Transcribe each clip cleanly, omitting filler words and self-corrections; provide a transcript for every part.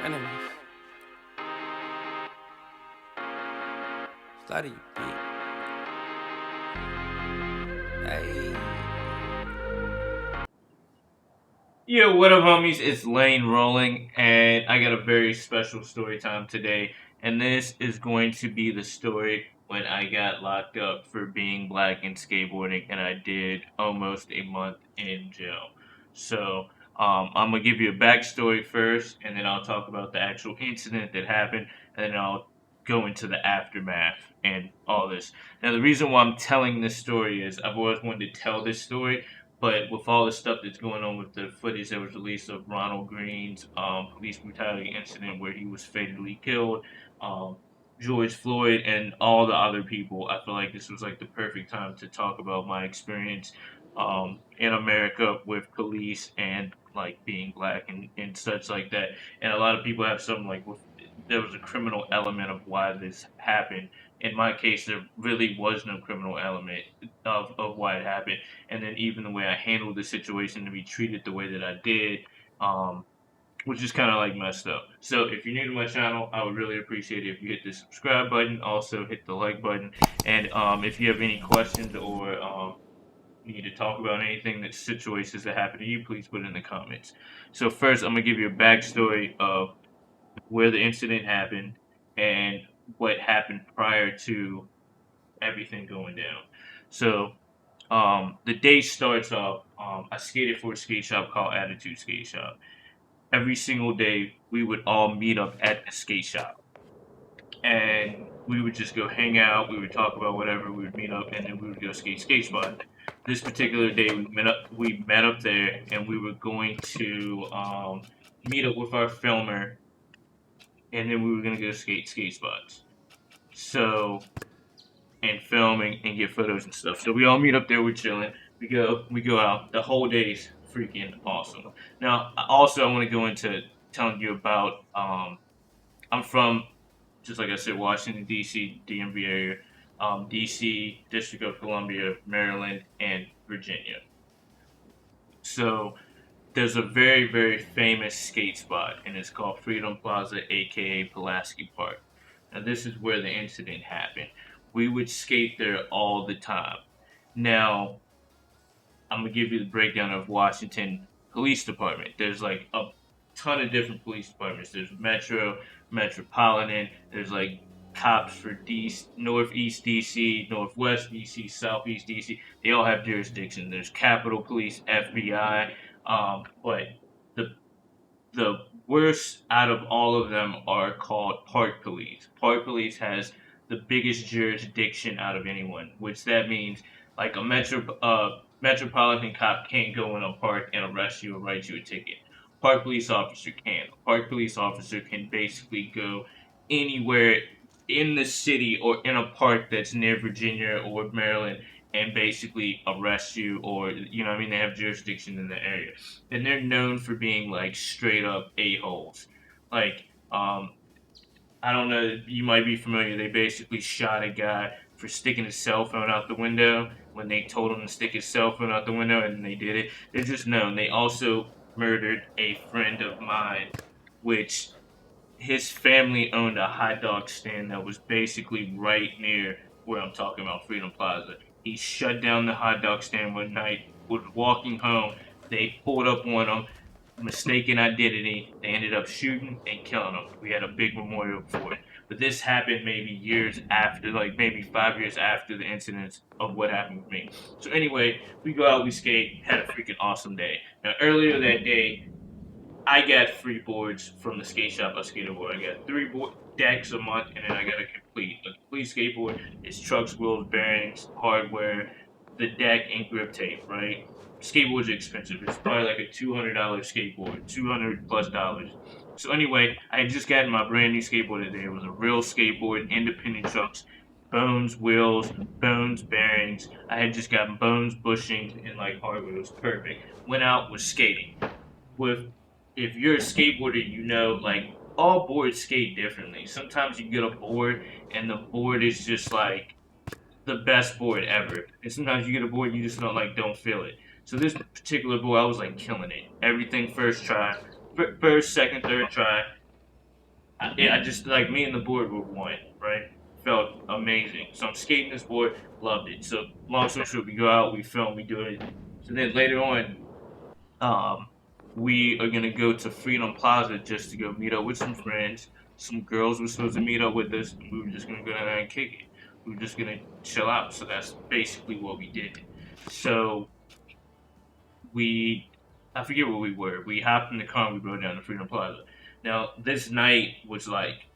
Enemies. Slide you beat. Hey. Yo, what up, homies? It's Lane Rolling, and I got a very special story time today. And this is going to be the story when I got locked up for being black and skateboarding, and I did almost a month in jail. So, I'm gonna give you a backstory first, and then I'll talk about the actual incident that happened, and then I'll go into the aftermath and all this. Now, the reason why I'm telling this story is I've always wanted to tell this story, but with all the stuff that's going on with the footage that was released of Ronald Green's police brutality incident where he was fatally killed, um, George Floyd, and all the other people, I feel like this was like the perfect time to talk about my experience in America with police and like being black and such like that. And a lot of people have some like there was a criminal element of why this happened. In my case, there really was no criminal element of why it happened, and then even the way I handled the situation to be treated the way that I did, um, which is kind of like messed up. So if you're new to my channel, I would really appreciate it if you hit the subscribe button, also hit the like button, and if you have any questions or you need to talk about anything that situations that happen to you, please put it in the comments. So first, I'm gonna give you a backstory of where the incident happened and what happened prior to everything going down. So the day starts off. I skated for a skate shop called Attitude Skate Shop. Every single day, we would all meet up at the skate shop, and we would just go hang out. We would talk about whatever. We would meet up, and then we would go skate spot. This particular day, we met up. We met up there, and we were going to meet up with our filmer, and then we were gonna go skate spots. So and film and get photos and stuff. So we all meet up there, we're chilling. We go out. The whole day's freaking awesome. Now, also, I want to go into telling you about. I'm from, just like I said, Washington D.C., DMV area, D.C., District of Columbia, Maryland, and Virginia. So there's a very famous skate spot, and it's called Freedom Plaza, aka Pulaski Park. Now, this is where the incident happened. We would skate there all the time. Now, I'm gonna give you the breakdown of Washington Police Department. There's like a ton of different police departments. There's Metro, Metropolitan. There's like cops for Northeast DC, Northwest DC, Southeast DC. They all have jurisdiction. There's Capitol Police, FBI. But the the worst out of all of them are called Park Police. Park Police has the biggest jurisdiction out of anyone, which that means like a metropolitan cop can't go in a park and arrest you or write you a ticket. Park police officer can. A park police officer can basically go anywhere in the city or in a park that's near Virginia or Maryland and basically arrest you, or I mean, they have jurisdiction in the area, and they're known for being like straight up a-holes. Like, I don't know, you might be familiar. They basically shot a guy for sticking his cell phone out the window when they told him to stick his cell phone out the window, and they did it. They're just known. They also murdered a friend of mine, which his family owned a hot dog stand that was basically right near where I'm talking about, Freedom Plaza. He shut down the hot dog stand one night, was walking home. They pulled up on him, mistaken identity. They ended up shooting and killing him. We had a big memorial for it. But this happened maybe years after, like maybe 5 years after the incidents of what happened with me. So anyway, we go out, we skate, had a freaking awesome day. Now earlier that day, I got free boards from the skate shop I skated aboard. I got three decks a month, and then I got a complete skateboard. It's trucks, wheels, bearings, hardware, the deck, and grip tape. Right? Skateboards are expensive. It's probably like a $200 skateboard, $200 plus. So anyway, I had just gotten my brand new skateboard today. It was a real skateboard, independent trucks, bones wheels, bones bearings. I had just gotten bones bushings and like hardware. It was perfect. Went out, was skating with if you're a skateboarder, like all boards skate differently. Sometimes you get a board and the board is just like the best board ever. And sometimes you get a board and you just don't feel it. So this particular board, I was like killing it. Everything first try, first, second, third try. I just like me and the board were one, right? Felt amazing. So I'm skating this board, loved it. So long story short, we go out, we film, we do it. So then later on, um, we are gonna go to Freedom Plaza just to go meet up with some friends. Some girls were supposed to meet up with us, and we were just gonna go down there and kick it. We were just gonna chill out. So that's basically what we did. So we, I forget where we were. We hopped in the car and we rode down to Freedom Plaza. Now this night was like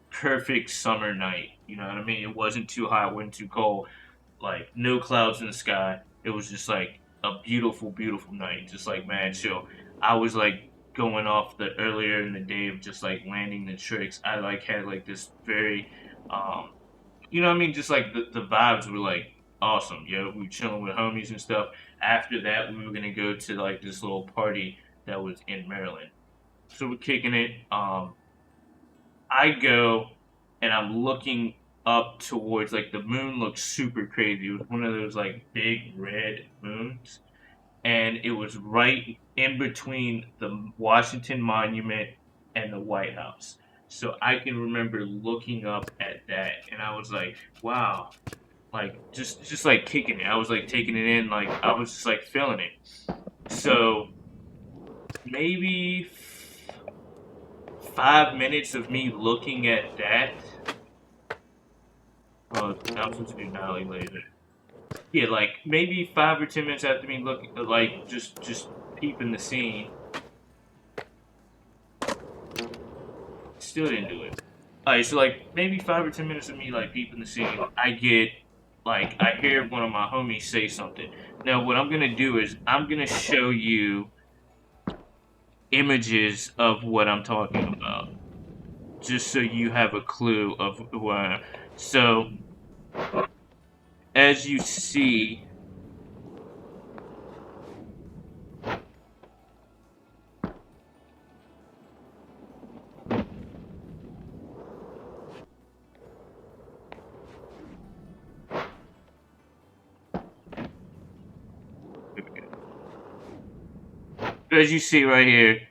perfect summer night. You know what I mean? It wasn't too hot, wasn't too cold. Like no clouds in the sky. It was just like a beautiful, beautiful night. Just like mad chill. I was like going off the earlier in the day of just like landing the tricks. I like had like this very, um, you know what I mean? Just like the vibes were like awesome. Yeah, we were chilling with homies and stuff. After that, we were gonna go to like this little party that was in Maryland. So we're kicking it. I go and I'm looking up towards like the moon looks super crazy. It was one of those like big red moons, and it was right in between the Washington Monument and the White House. So I can remember looking up at that, and I was like, "Wow!" Like just like kicking it. I was like taking it in, like I was just like feeling it. So maybe 5 minutes of me looking at that. Oh, I was supposed to do Nolly later. Yeah, like maybe 5 or 10 minutes after me looking, like just peeping the scene, still didn't do it. Alright, so like maybe 5 or 10 minutes of me like peeping the scene, I get like I hear one of my homies say something. Now what I'm gonna do is I'm gonna show you images of what I'm talking about, just so you have a clue of what. So as you see, as you see right here,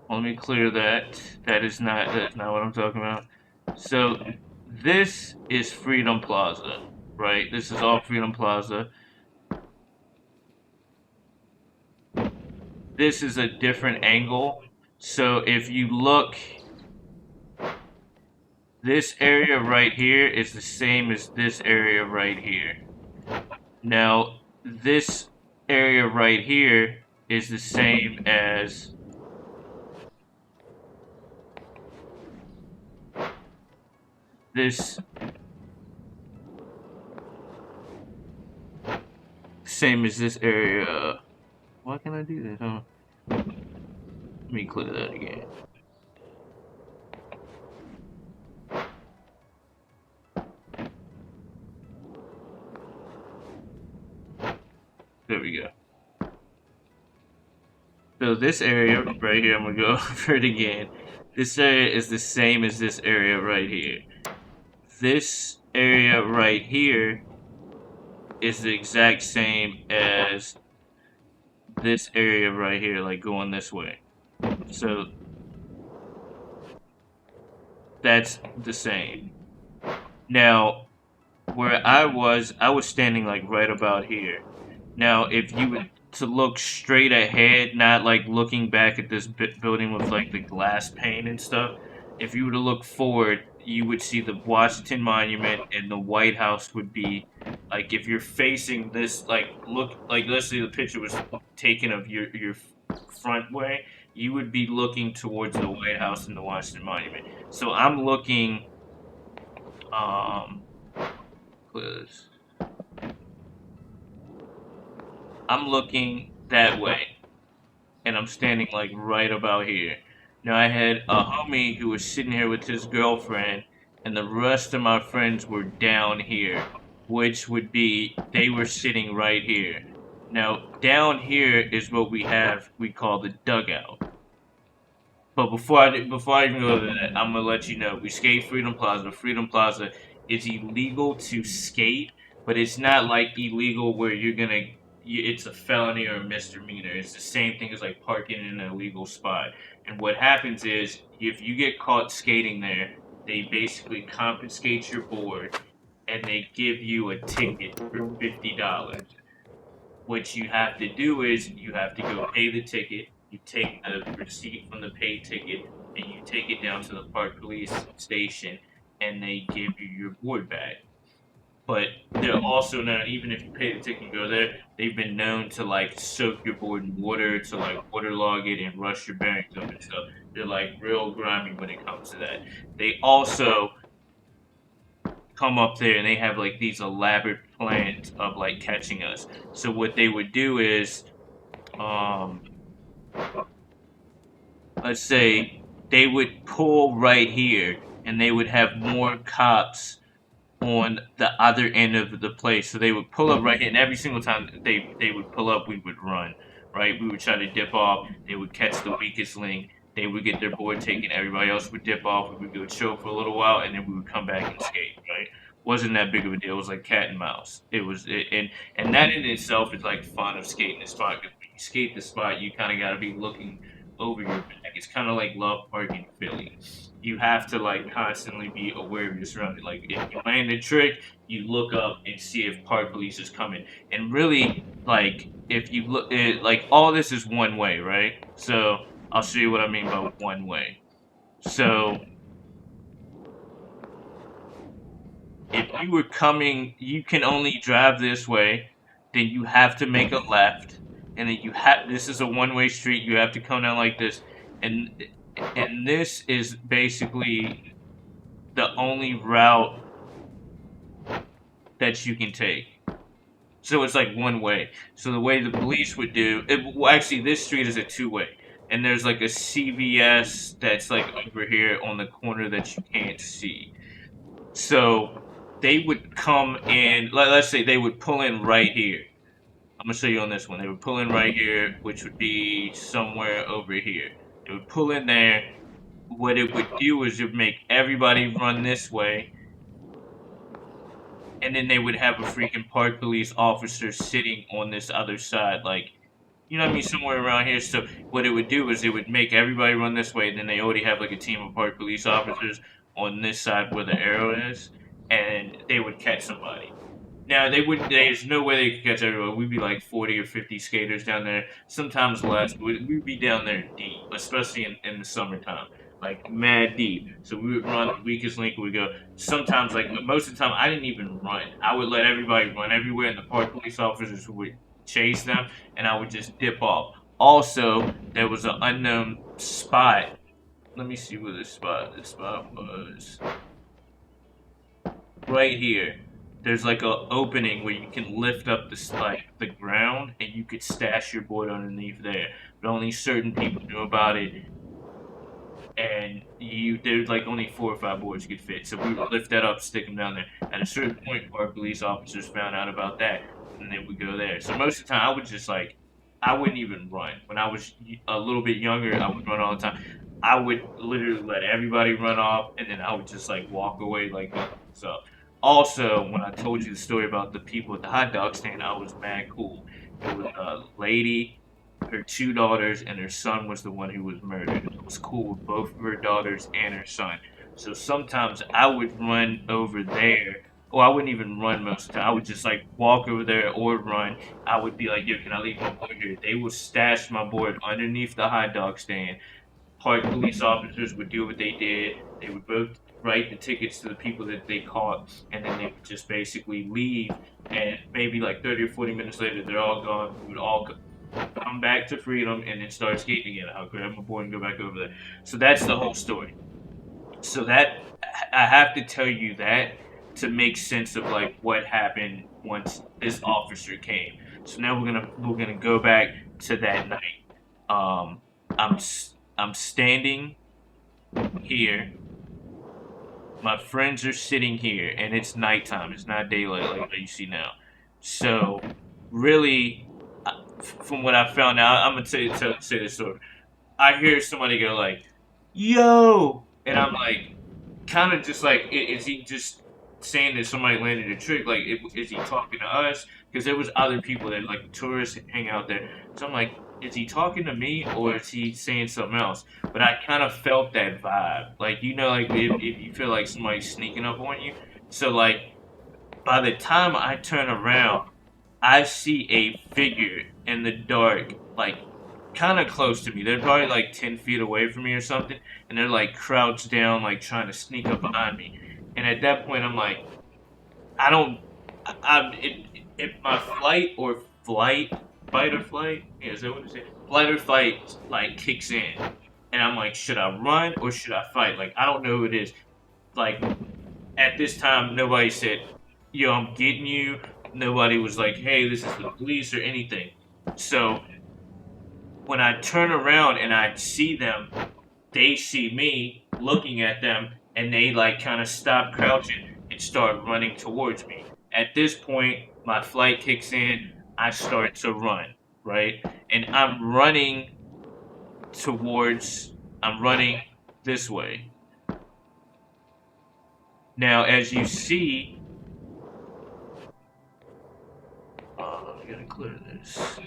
let me clear that. That's not what I'm talking about. So this is Freedom Plaza, right? This is all Freedom Plaza. This is a different angle. So if you look, this area right here is the same as this area right here. Now, this area right here is the same as this, same as this area. Why can I do that? Huh? Let me clear that again. There we go. So this area right here, I'm gonna go over it again. This area is the same as this area right here. This area right here is the exact same as this area right here, like going this way. So that's the same. Now, where I was standing like right about here. Now, if you were to look straight ahead, not like looking back at this building with like the glass pane and stuff, if you were to look forward, you would see the Washington Monument and the White House would be like if you're facing this, like look, like let's say the picture was taken of your front way, you would be looking towards the White House and the Washington Monument. So I'm looking, um, close. I'm looking that way, and I'm standing like right about here. Now I had a homie who was sitting here with his girlfriend, and the rest of my friends were down here, which would be they were sitting right here. Now down here is what we call the dugout. But before I even go to that, I'm gonna let you know we skate Freedom Plaza. Freedom Plaza is illegal to skate, but it's not like illegal where it's a felony or a misdemeanor. It's the same thing as like parking in an illegal spot. And what happens is if you get caught skating there, they basically confiscate your board and they give you a ticket for $50. What you have to do is you have to go pay the ticket. You take the receipt from the paid ticket and you take it down to the park police station, and they give you your board back. But they're also known, even if you pay the ticket and go there, they've been known to like soak your board in water, to like waterlog it and rust your bearings up and stuff. They're like real grimy when it comes to that. They also come up there and they have like these elaborate plans of like catching us. So what they would do is, um, let's say they would pull right here and they would have more cops on the other end of the place. So they would pull up right here, and every single time they would pull up, we would run. Right, we would try to dip off. They would catch the weakest link. They would get their board taken. Everybody else would dip off. We would go chill for a little while, and then we would come back and skate. Right, wasn't that big of a deal. It was like cat and mouse. And that in itself is like fun of skating the spot. Because when you skate the spot, you kind of got to be looking over your back. It's kind of like love parking Philly. You have to like constantly be aware of your surroundings. Like if you land a trick, you look up and see if park police is coming. And really, like if you look, like all this is one way, right? So I'll show you what I mean by one way. So if you were coming, you can only drive this way. Then you have to make a left, and then you have. This is a one-way street. You have to come down like this, and this is basically the only route that you can take. So it's like one way. So the way the police would do it, well, actually, this street is a two-way, and there's like a CVS that's like over here on the corner that you can't see. So they would come in. Let's say they would pull in right here. I'm gonna show you on this one. They would pull in right here, which would be somewhere over here. They would pull in there. What it would do is it would make everybody run this way, and then they would have a freaking park police officer sitting on this other side, like you know what I mean, somewhere around here. So what it would do is it would make everybody run this way, and then they already have like a team of park police officers on this side where the arrow is, and they would catch somebody. Now they would. There's no way they could catch everyone. We'd be like 40 or 50 skaters down there. Sometimes less. We'd be down there deep, especially in the summertime, like mad deep. So we would run the weakest link. We go. Sometimes, like most of the time, I didn't even run. I would let everybody run everywhere, and the park police officers would chase them, and I would just dip off. Also, there was an unknown spot. Let me see where this spot was. Right here. There's like a opening where you can lift up the ground and you could stash your board underneath there. But only certain people knew about it, and there's like only 4 or 5 boards you could fit. So we would lift that up, stick them down there. At a certain point, our police officers found out about that, and they would go there. So most of the time, I would just like I wouldn't even run. When I was a little bit younger, I would run all the time. I would literally let everybody run off, and then I would just like walk away like nothing was up. Also, when I told you the story about the people at the hot dog stand, I was mad cool. It was a lady, her 2 daughters, and her son was the one who was murdered. It was cool with both of her daughters and her son. So sometimes I would run over there. Or I wouldn't even run most of the time. I would just like walk over there or run. I would be like, yo, can I leave my board here? They would stash my board underneath the hot dog stand. Park police officers would do what they did. They would both write the tickets to the people that they caught, and then they would just basically leave. And maybe like 30 or 40 minutes later, they're all gone. We would all come back to freedom and then start skating again. I'll grab my board and go back over there. So that's the whole story. So that I have to tell you that to make sense of like what happened once this officer came. So now we're gonna go back to that night. Um, I'm I'm standing here. My friends are sitting here, and it's nighttime. It's not daylight like you see now. So, really, from what I found out, I'm gonna say this story. I hear somebody go like, "Yo," and I'm like, kind of just like, is he just saying that somebody landed a trick? Like, is he talking to us? because there was other people there, like tourists hang out there. So I'm like, is he talking to me or is he saying something else? But I kind of felt that vibe, like like if you feel like somebody's sneaking up on you. So like by the time I turn around, I see a figure in the dark, like kind of close to me. They're probably like 10 feet away from me or something, and they're like crouched down, like trying to sneak up behind me. And at that point, I'm like, I don't, if my fight or flight, yeah, is that what it said? Flight or fight, like kicks in, and I'm like, should I run or should I fight? Like, I don't know who it is. Like, at this time, nobody said, yo, I'm getting you. Nobody was like, hey, this is the police or anything. So when I turn around and I see them, they see me looking at them and they like kind of stop crouching and start running towards me. At this point, my flight kicks in. I start to run, right? And I'm running this way. Now, as you see, I gotta clear this.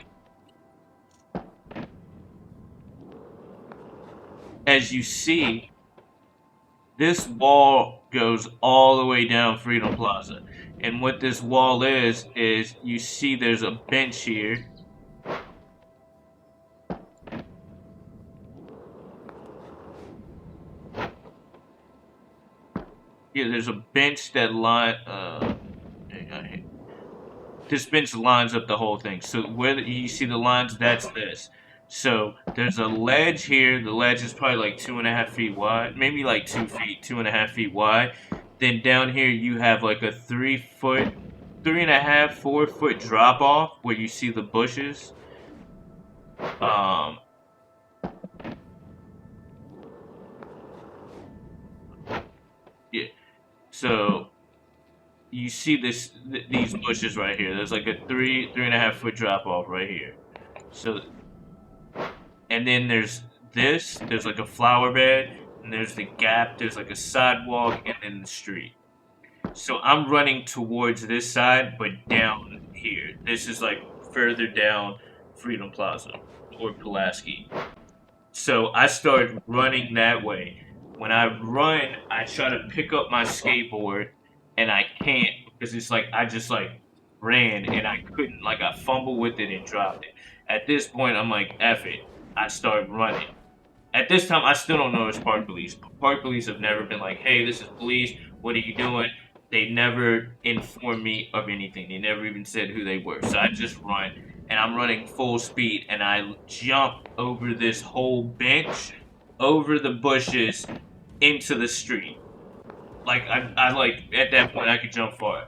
As you see, this wall goes all the way down Freedom Plaza. And what this wall is you see there's a bench here. Yeah, there's a bench that this bench lines up the whole thing. So where you see the lines, that's this. So there's a ledge here. The ledge is probably like 2.5 feet wide, maybe like 2 feet, 2.5 feet wide. Then down here you have like a 3 foot, 3.5, 4 foot drop off where you see the bushes. Um, yeah. So you see these bushes right here. There's like a 3.5 foot drop off right here. So and then there's like a flower bed, and there's the gap, there's like a sidewalk, and then the street. So I'm running towards this side, but down here. This is like further down Freedom Plaza or Pulaski. So I started running that way. When I run, I try to pick up my skateboard, and I can't because it's like I just like ran and I couldn't. Like I fumbled with it and dropped it. At this point, I'm like, F it. I start running. At this time, I still don't know it's park police. Park police have never been like, hey, this is police. What are you doing? They never informed me of anything. They never even said who they were. So I just run, and I'm running full speed, and I jump over this whole bench, over the bushes, into the street. Like I like at that point I could jump far.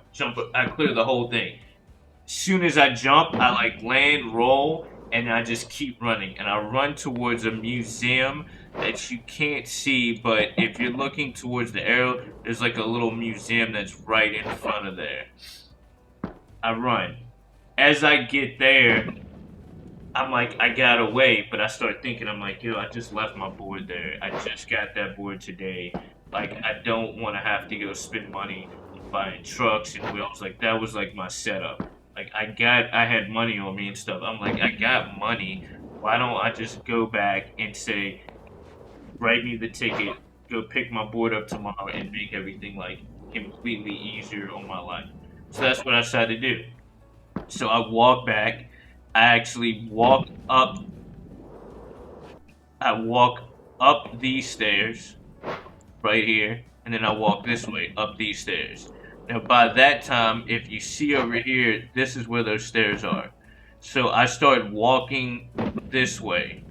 I clear the whole thing. Soon as I jump, I like land, roll, and I just keep running. And I run towards a museum that you can't see, but if you're looking towards the arrow, there's like a little museum that's right in front of there. I run. As I get there, I'm like, I got away, but I start thinking, I'm like, yo, I just left my board there. I just got that board today. Like, I don't want to have to go spend money buying trucks and wheels. Like, that was like my setup. Like, I had money on me and stuff. I'm like, I got money. Why don't I just go back and say, write me the ticket, go pick my board up tomorrow, and make everything like completely easier on my life? So that's what I decided to do. So I walk back. I actually I walk up these stairs right here, and then I walk this way up these stairs. Now, by that time, if you see over here, this is where those stairs are. So I start walking this way.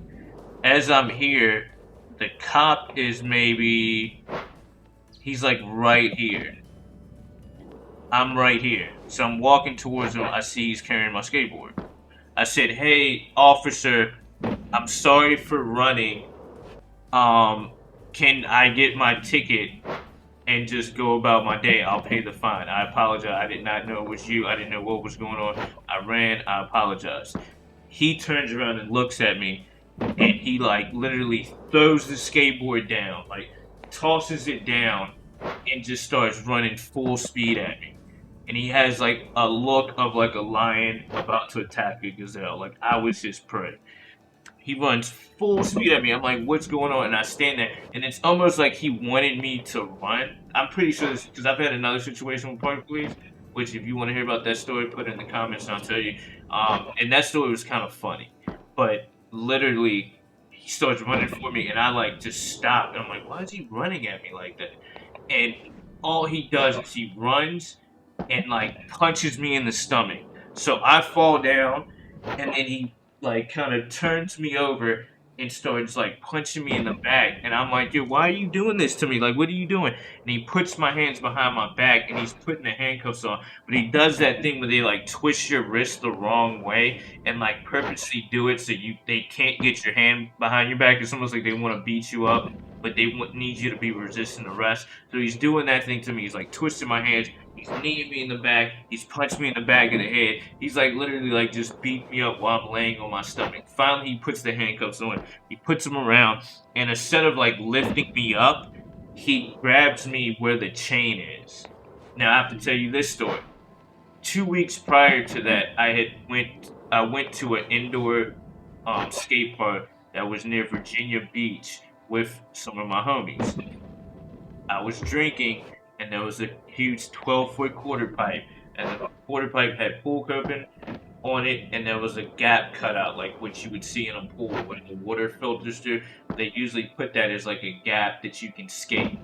As I'm here, the cop is he's like right here. I'm right here. So I'm walking towards him. I see he's carrying my skateboard. I said, hey, officer, I'm sorry for running. Can I get my ticket and just go about my day? I'll pay the fine. I apologize. I did not know it was you. I didn't know what was going on. I ran. I apologize. He turns around and looks at me, and he like literally throws the skateboard down, like tosses it down, and just starts running full speed at me. and he has like a look of like a lion about to attack a gazelle. Like I was his prey. He runs full speed at me. I'm like, what's going on? And I stand there, and it's almost like he wanted me to run. I'm pretty sure this because I've had another situation with park police. Which, if you want to hear about that story, put it in the comments, and I'll tell you. And that story was kind of funny, but literally, he starts running for me, and I like just stop, and I'm like, why is he running at me like that? And all he does is he runs and like punches me in the stomach. So I fall down, and then he like kind of turns me over and starts like punching me in the back. And I'm like, dude, why are you doing this to me? Like, what are you doing? And he puts my hands behind my back and he's putting the handcuffs on. But he does that thing where they like twist your wrist the wrong way and like purposely do it so they can't get your hand behind your back. It's almost like they want to beat you up, but they need you to be resistant arrest. So he's doing that thing to me. He's like twisting my hands. He's kneeing me in the back. He's punched me in the back of the head. He's like literally like just beat me up while I'm laying on my stomach. Finally, he puts the handcuffs on. He puts them around, and instead of like lifting me up, he grabs me where the chain is. Now I have to tell you this story. 2 weeks prior to that, I went to an indoor skate park that was near Virginia Beach with some of my homies. I was drinking, and there was a huge 12-foot quarter pipe, and the quarter pipe had pool coping on it, and there was a gap cut out, like what you would see in a pool when the water filters through. They usually put that as like a gap that you can skate.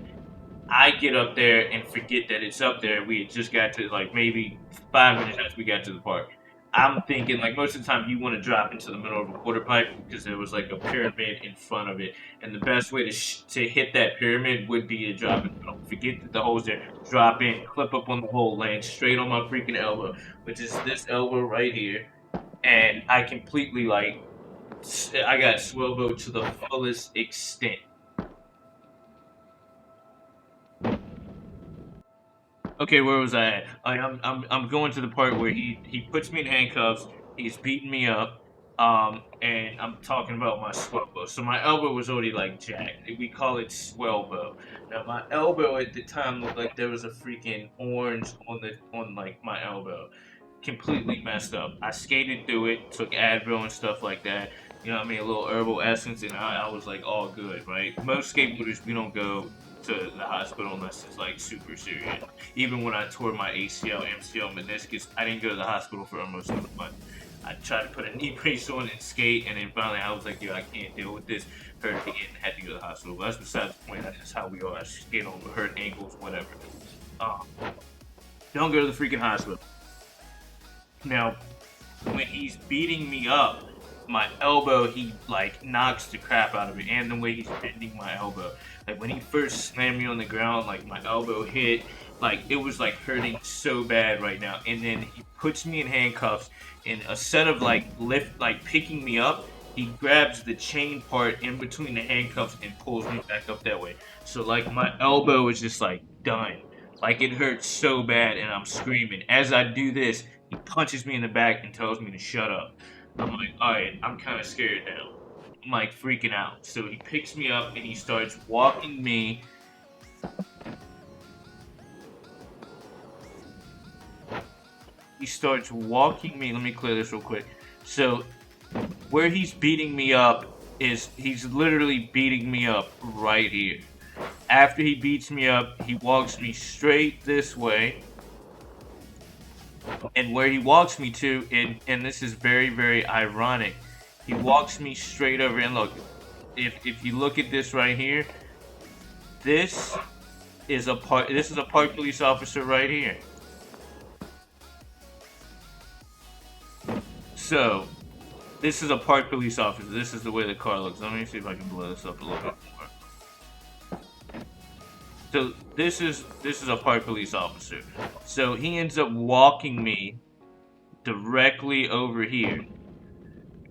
I get up there and forget that it's up there. We had just got to like maybe 5 minutes after we got to the park. I'm thinking like most of the time you want to drop into the middle of a quarter pipe because there was like a pyramid in front of it, and the best way to hit that pyramid would be to drop in the middle. Forget that the hole's there. Drop in, clip up on the hole, land straight on my freaking elbow, which is this elbow right here, and I completely like I got swellbo to the fullest extent. Okay, where was I at? I'm going to the part where he puts me in handcuffs. He's beating me up. And I'm talking about my swellbo. So my elbow was already like jacked. We call it swellbo. Now my elbow at the time looked like there was a freaking orange on like my elbow, completely messed up. I skated through it, took Advil and stuff like that. You know what I mean? A little herbal essence, and I was like all good, right? Most skateboarders, we don't go to the hospital unless it's like super serious. Even when I tore my ACL, MCL, meniscus, I didn't go to the hospital for almost a month. I tried to put a knee brace on and skate, and then finally I was like, yo, I can't deal with this. Hurt again, had to go to the hospital. But that's besides the point. That's how we are. I skate on hurt ankles, whatever. Um, don't go to the freaking hospital. Now, when he's beating me up, my elbow, he like knocks the crap out of it, and the way he's bending my elbow. Like when he first slammed me on the ground, like my elbow hit, like it was like hurting so bad right now. And then he puts me in handcuffs, and instead of like picking me up, he grabs the chain part in between the handcuffs and pulls me back up that way. So like my elbow is just like done. Like it hurts so bad, and I'm screaming. As I do this, he punches me in the back and tells me to shut up. I'm like, alright, I'm kind of scared now. I'm like freaking out. So he picks me up and he starts walking me. He starts walking me. Let me clear this real quick. So where he's beating me up is he's literally beating me up right here. After he beats me up, he walks me straight this way. And where he walks me to, and this is very, very ironic, he walks me straight over. And look, if you look at this right here, this this is a park police officer right here. So this is a park police officer. This is the way the car looks. Let me see if I can blow this up a little bit more. So this is a park police officer. So he ends up walking me directly over here.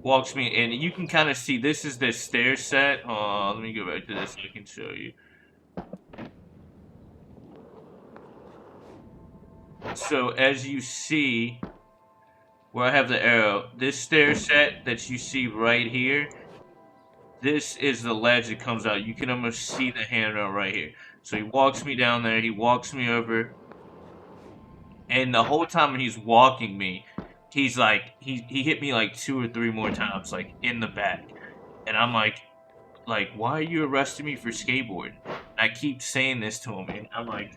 Walks me, and you can kind of see this is the stair set. Let me go back to this so I can show you. So as you see, where I have the arrow, this stair set that you see right here, this is the ledge that comes out. You can almost see the handrail right here. So he walks me down there. He walks me over. And the whole time he's walking me, he's like he hit me like two or three more times, like in the back. And I'm like, why are you arresting me for skateboarding? I keep saying this to him, and I'm like,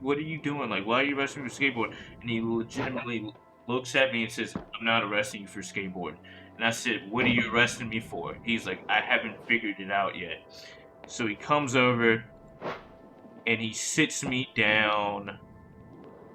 what are you doing? Like, why are you arresting me for skateboarding? And he legitimately looks at me and says, I'm not arresting you for skateboarding. And I said, what are you arresting me for? He's like, I haven't figured it out yet. So he comes over and he sits me down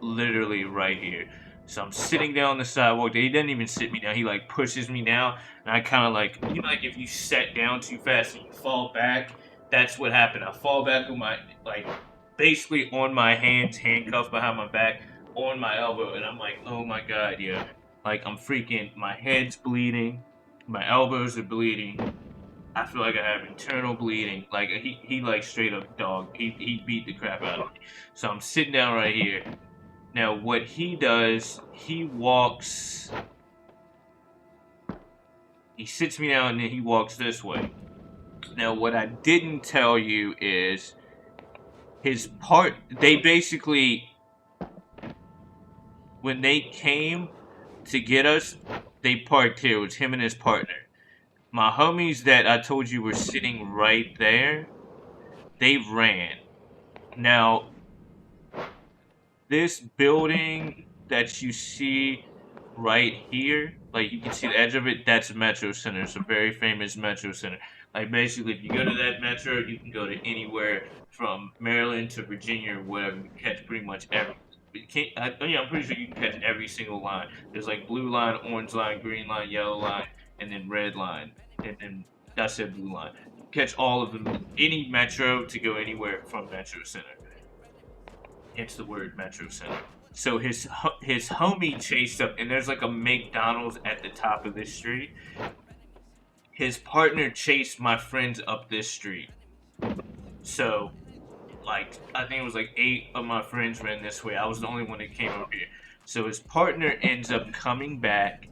literally right here. So I'm sitting down on the sidewalk. He doesn't even sit me down. He like pushes me down, and I kind of like like if you sat down too fast and you fall back. That's what happened. I fall back with my like basically on my hands, handcuffed behind my back, on my elbow, and I'm like, oh my god, yeah. Like I'm freaking. My head's bleeding, my elbows are bleeding. I feel like I have internal bleeding. Like he like straight up dog. He beat the crap out of me. So I'm sitting down right here. Now, what he does, he sits me down and then he walks this way. Now, what I didn't tell you is they basically, when they came to get us, they parked here. It was him and his partner. My homies that I told you were sitting right there, they ran. Now, this building that you see right here, like you can see the edge of it, that's Metro Center. It's a very famous Metro Center. Like basically, if you go to that Metro, you can go to anywhere from Maryland to Virginia or whatever. You can catch pretty much every. You can't, I'm pretty sure you can catch every single line. There's like blue line, orange line, green line, yellow line, and then red line, and then that's it, blue line. Catch all of them. Any Metro to go anywhere from Metro Center. Hence the word Metro Center. So his homie chased up, and there's like a McDonald's at the top of this street. His partner chased my friends up this street. So, like, I think it was like 8 of my friends ran this way. I was the only one that came up here. So his partner ends up coming back,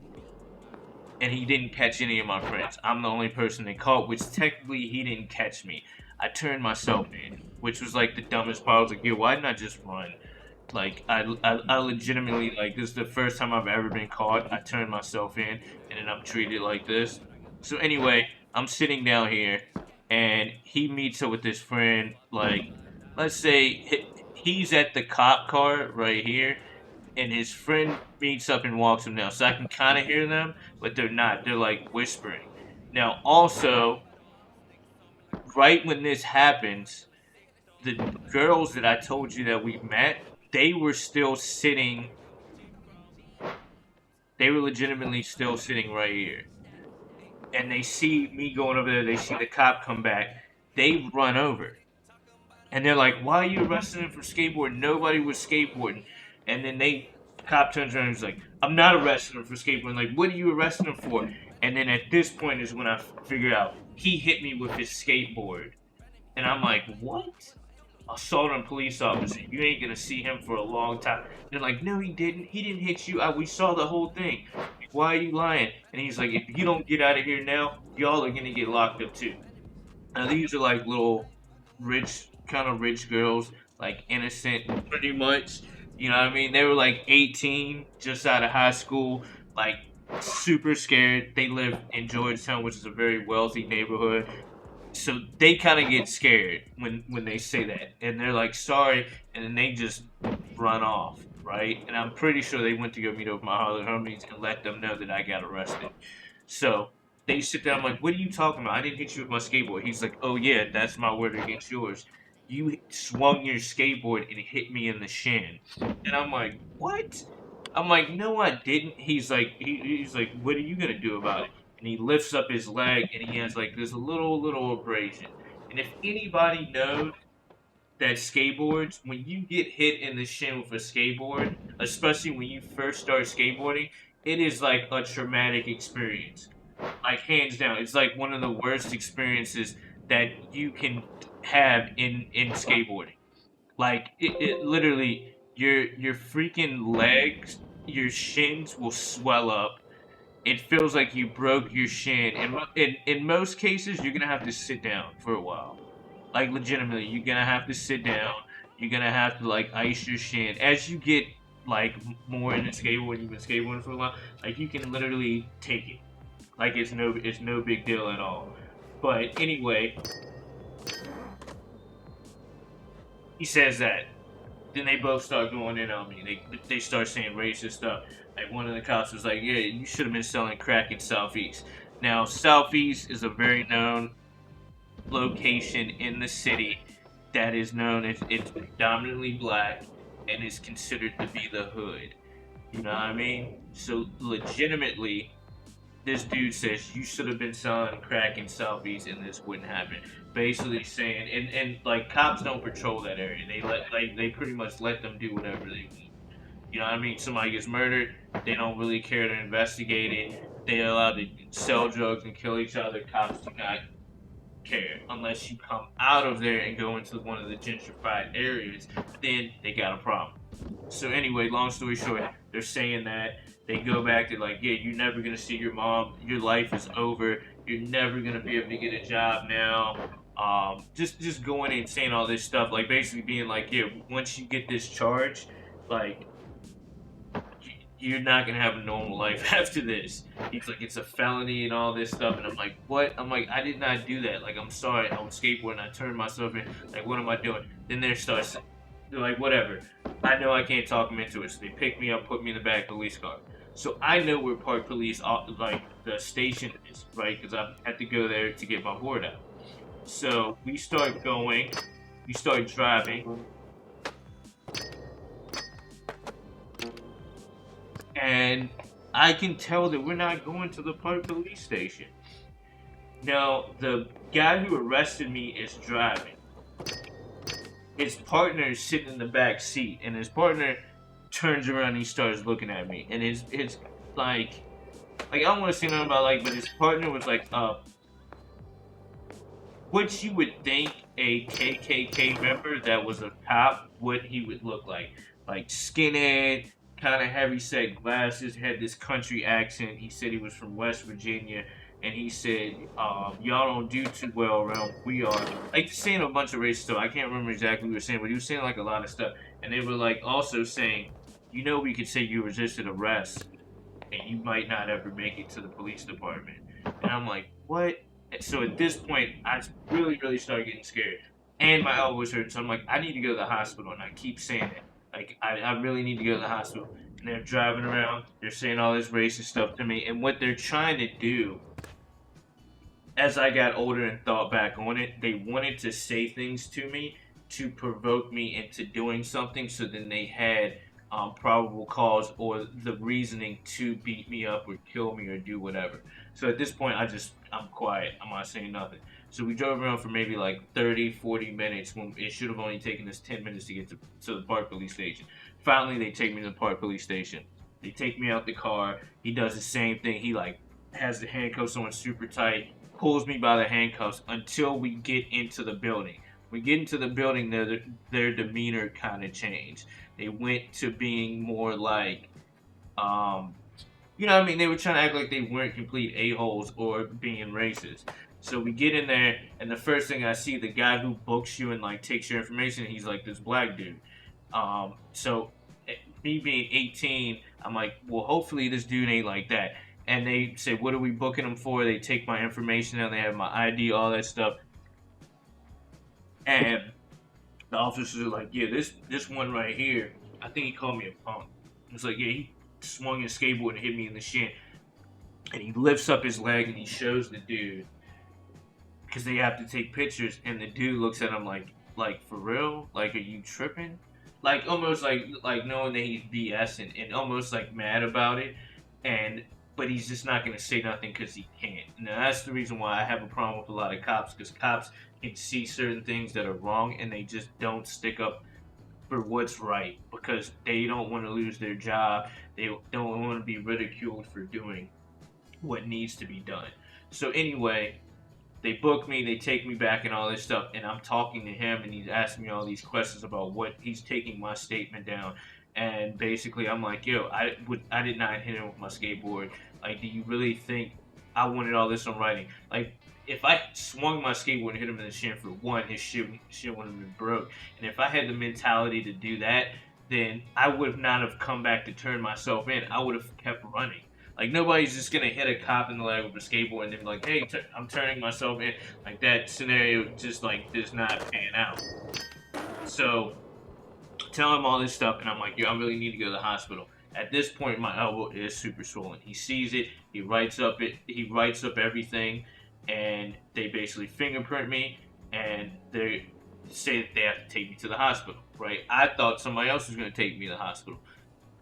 and he didn't catch any of my friends. I'm the only person they caught, which technically he didn't catch me. I turned myself in, which was like the dumbest part. I was like, yo, why didn't I just run? Like I legitimately like this is the first time I've ever been caught. I turned myself in and then I'm treated like this. So anyway, I'm sitting down here and he meets up with his friend. Like, let's say he's at the cop car right here, and his friend meets up and walks him down. So I can kind of hear them, but they're not. They're like whispering. Now, also, right when this happens, the girls that I told you that we met, they were still sitting. They were legitimately still sitting right here. And they see me going over there. They see the cop come back. They run over. And they're like, why are you arresting him for skateboarding? Nobody was skateboarding. And then cop turns around and is like, I'm not arresting him for skateboarding. Like, what are you arresting him for? And then at this point is when I figure out he hit me with his skateboard. And I'm like, what? Assaulting police officer. You ain't gonna see him for a long time. They're like, no, he didn't. He didn't hit you. We saw the whole thing. Why are you lying? And he's like, if you don't get out of here now, y'all are gonna get locked up too. Now these are like little kind of rich girls, like innocent, pretty much. You know what I mean? They were like 18, just out of high school, like super scared. They live in Georgetown, which is a very wealthy neighborhood. So they kind of get scared when they say that, and they're like sorry, and then they just run off, right? And I'm pretty sure they went to go meet up with my other homies and let them know that I got arrested. So they sit down. I'm like, what are you talking about? I didn't hit you with my skateboard. He's like, oh yeah, that's my word against yours. You swung your skateboard and hit me in the shin. And I'm like, what? I'm like, no, I didn't. He's like, what are you gonna do about it? And he lifts up his leg and he has like this little abrasion. And if anybody knows that skateboards, when you get hit in the shin with a skateboard, especially when you first start skateboarding, it is like a traumatic experience. Like hands down, it's like one of the worst experiences that you can have in skateboarding. Like it literally your freaking legs, your shins will swell up. It feels like you broke your shin, and in most cases, you're gonna have to sit down for a while. Like legitimately, you're gonna have to sit down. You're gonna have to like ice your shin as you get like more into skateboarding, you've been skateboarding for a while, like you can literally take it. Like it's no big deal at all. But anyway, he says that. Then they both start going in on me. They start saying racist stuff. Like one of the cops was like, "Yeah, you should have been selling crack in Southeast." Now, Southeast is a very known location in the city that is known as it's predominantly black and is considered to be the hood. You know what I mean? So legitimately, this dude says you should have been selling crack in Southeast and this wouldn't happen. Basically saying, and like cops don't patrol that area. They pretty much let them do whatever they want. You know what I mean? Somebody gets murdered, they don't really care to investigate it. They're allowed to sell drugs and kill each other. Cops do not care unless you come out of there and go into one of the gentrified areas. Then they got a problem. So anyway, long story short, they're saying that they go back to like, yeah, you're never gonna see your mom. Your life is over. You're never gonna be able to get a job now. Just going and saying all this stuff, like basically being like, yeah, once you get this charge, like you're not gonna have a normal life after this. He's like, it's a felony and all this stuff, and I'm like, what? I'm like, I did not do that. Like, I'm sorry, I was skateboarding, I turned myself in. Like, what am I doing? Then they're like, whatever. I know I can't talk them into it, so they pick me up, put me in the back of the police car. So I know where Park Police, like the station is, right? Because I had to go there to get my board out. So we start going, we start driving, and I can tell that we're not going to the Park Police Station. Now, the guy who arrested me is driving. His partner is sitting in the back seat, and his partner turns around and he starts looking at me. And his like I don't want to say nothing about like, but his partner was like, what you would think a KKK member that was a cop, what he would look like skinhead, kind of heavy set glasses, had this country accent. He said he was from West Virginia, and he said, "Y'all don't do too well around where we are." Like saying a bunch of racist stuff. I can't remember exactly what he was saying, but he was saying like a lot of stuff, and they were like also saying, "You know, we could say you resisted arrest, and you might not ever make it to the police department." And I'm like, "What?" And so at this point, I really started getting scared, and my elbow was hurting. So I'm like, "I need to go to the hospital," and I keep saying it. Like, I really need to go to the hospital. And they're driving around, they're saying all this racist stuff to me, and what they're trying to do, as I got older and thought back on it, they wanted to say things to me to provoke me into doing something so then they had probable cause or the reasoning to beat me up or kill me or do whatever. So at this point, I'm quiet. I'm not saying nothing. So we drove around for maybe like 30, 40 minutes when it should have only taken us 10 minutes to get to the Park Police Station. Finally, they take me to the Park Police Station. They take me out the car. He does the same thing. He like has the handcuffs on super tight, pulls me by the handcuffs until we get into the building. We get into the building, their demeanor kind of changed. They went to being more like, um, you know what I mean? They were trying to act like they weren't complete a-holes or being racist. So we get in there, and the first thing I see, the guy who books you and like takes your information, he's like this black dude. So me being 18, I'm like, well, hopefully this dude ain't like that. And they say, what are we booking him for? They take my information and they have my ID, all that stuff. And the officers are like, yeah, this one right here, I think he called me a punk. It's like, yeah, he swung his skateboard and hit me in the shin. And he lifts up his leg and he shows the dude because they have to take pictures. And the dude looks at him like for real? Like, are you tripping? Like almost like knowing that he's BSing and almost like mad about it. And but he's just not gonna say nothing because he can't. Now that's the reason why I have a problem with a lot of cops because cops can see certain things that are wrong and they just don't stick up for what's right because they don't want to lose their job. They don't want to be ridiculed for doing what needs to be done. So anyway, they book me, they take me back and all this stuff, and I'm talking to him and he's asking me all these questions about what he's taking my statement down. And basically I'm like, yo, I did not hit him with my skateboard. Like, do you really think I wanted all this on writing? Like, if I swung my skateboard and hit him in the shin for one, his shit wouldn't have been broke. And if I had the mentality to do that, then I would not have come back to turn myself in. I would have kept running. Like nobody's just gonna hit a cop in the leg with a skateboard and then be like, "Hey, I'm turning myself in." Like that scenario just like does not pan out. So tell him all this stuff, and I'm like, "Yo, I really need to go to the hospital." At this point, my elbow is super swollen. He sees it. He writes up everything, and they basically fingerprint me, and they say that they have to take me to the hospital. Right? I thought somebody else was going to take me to the hospital.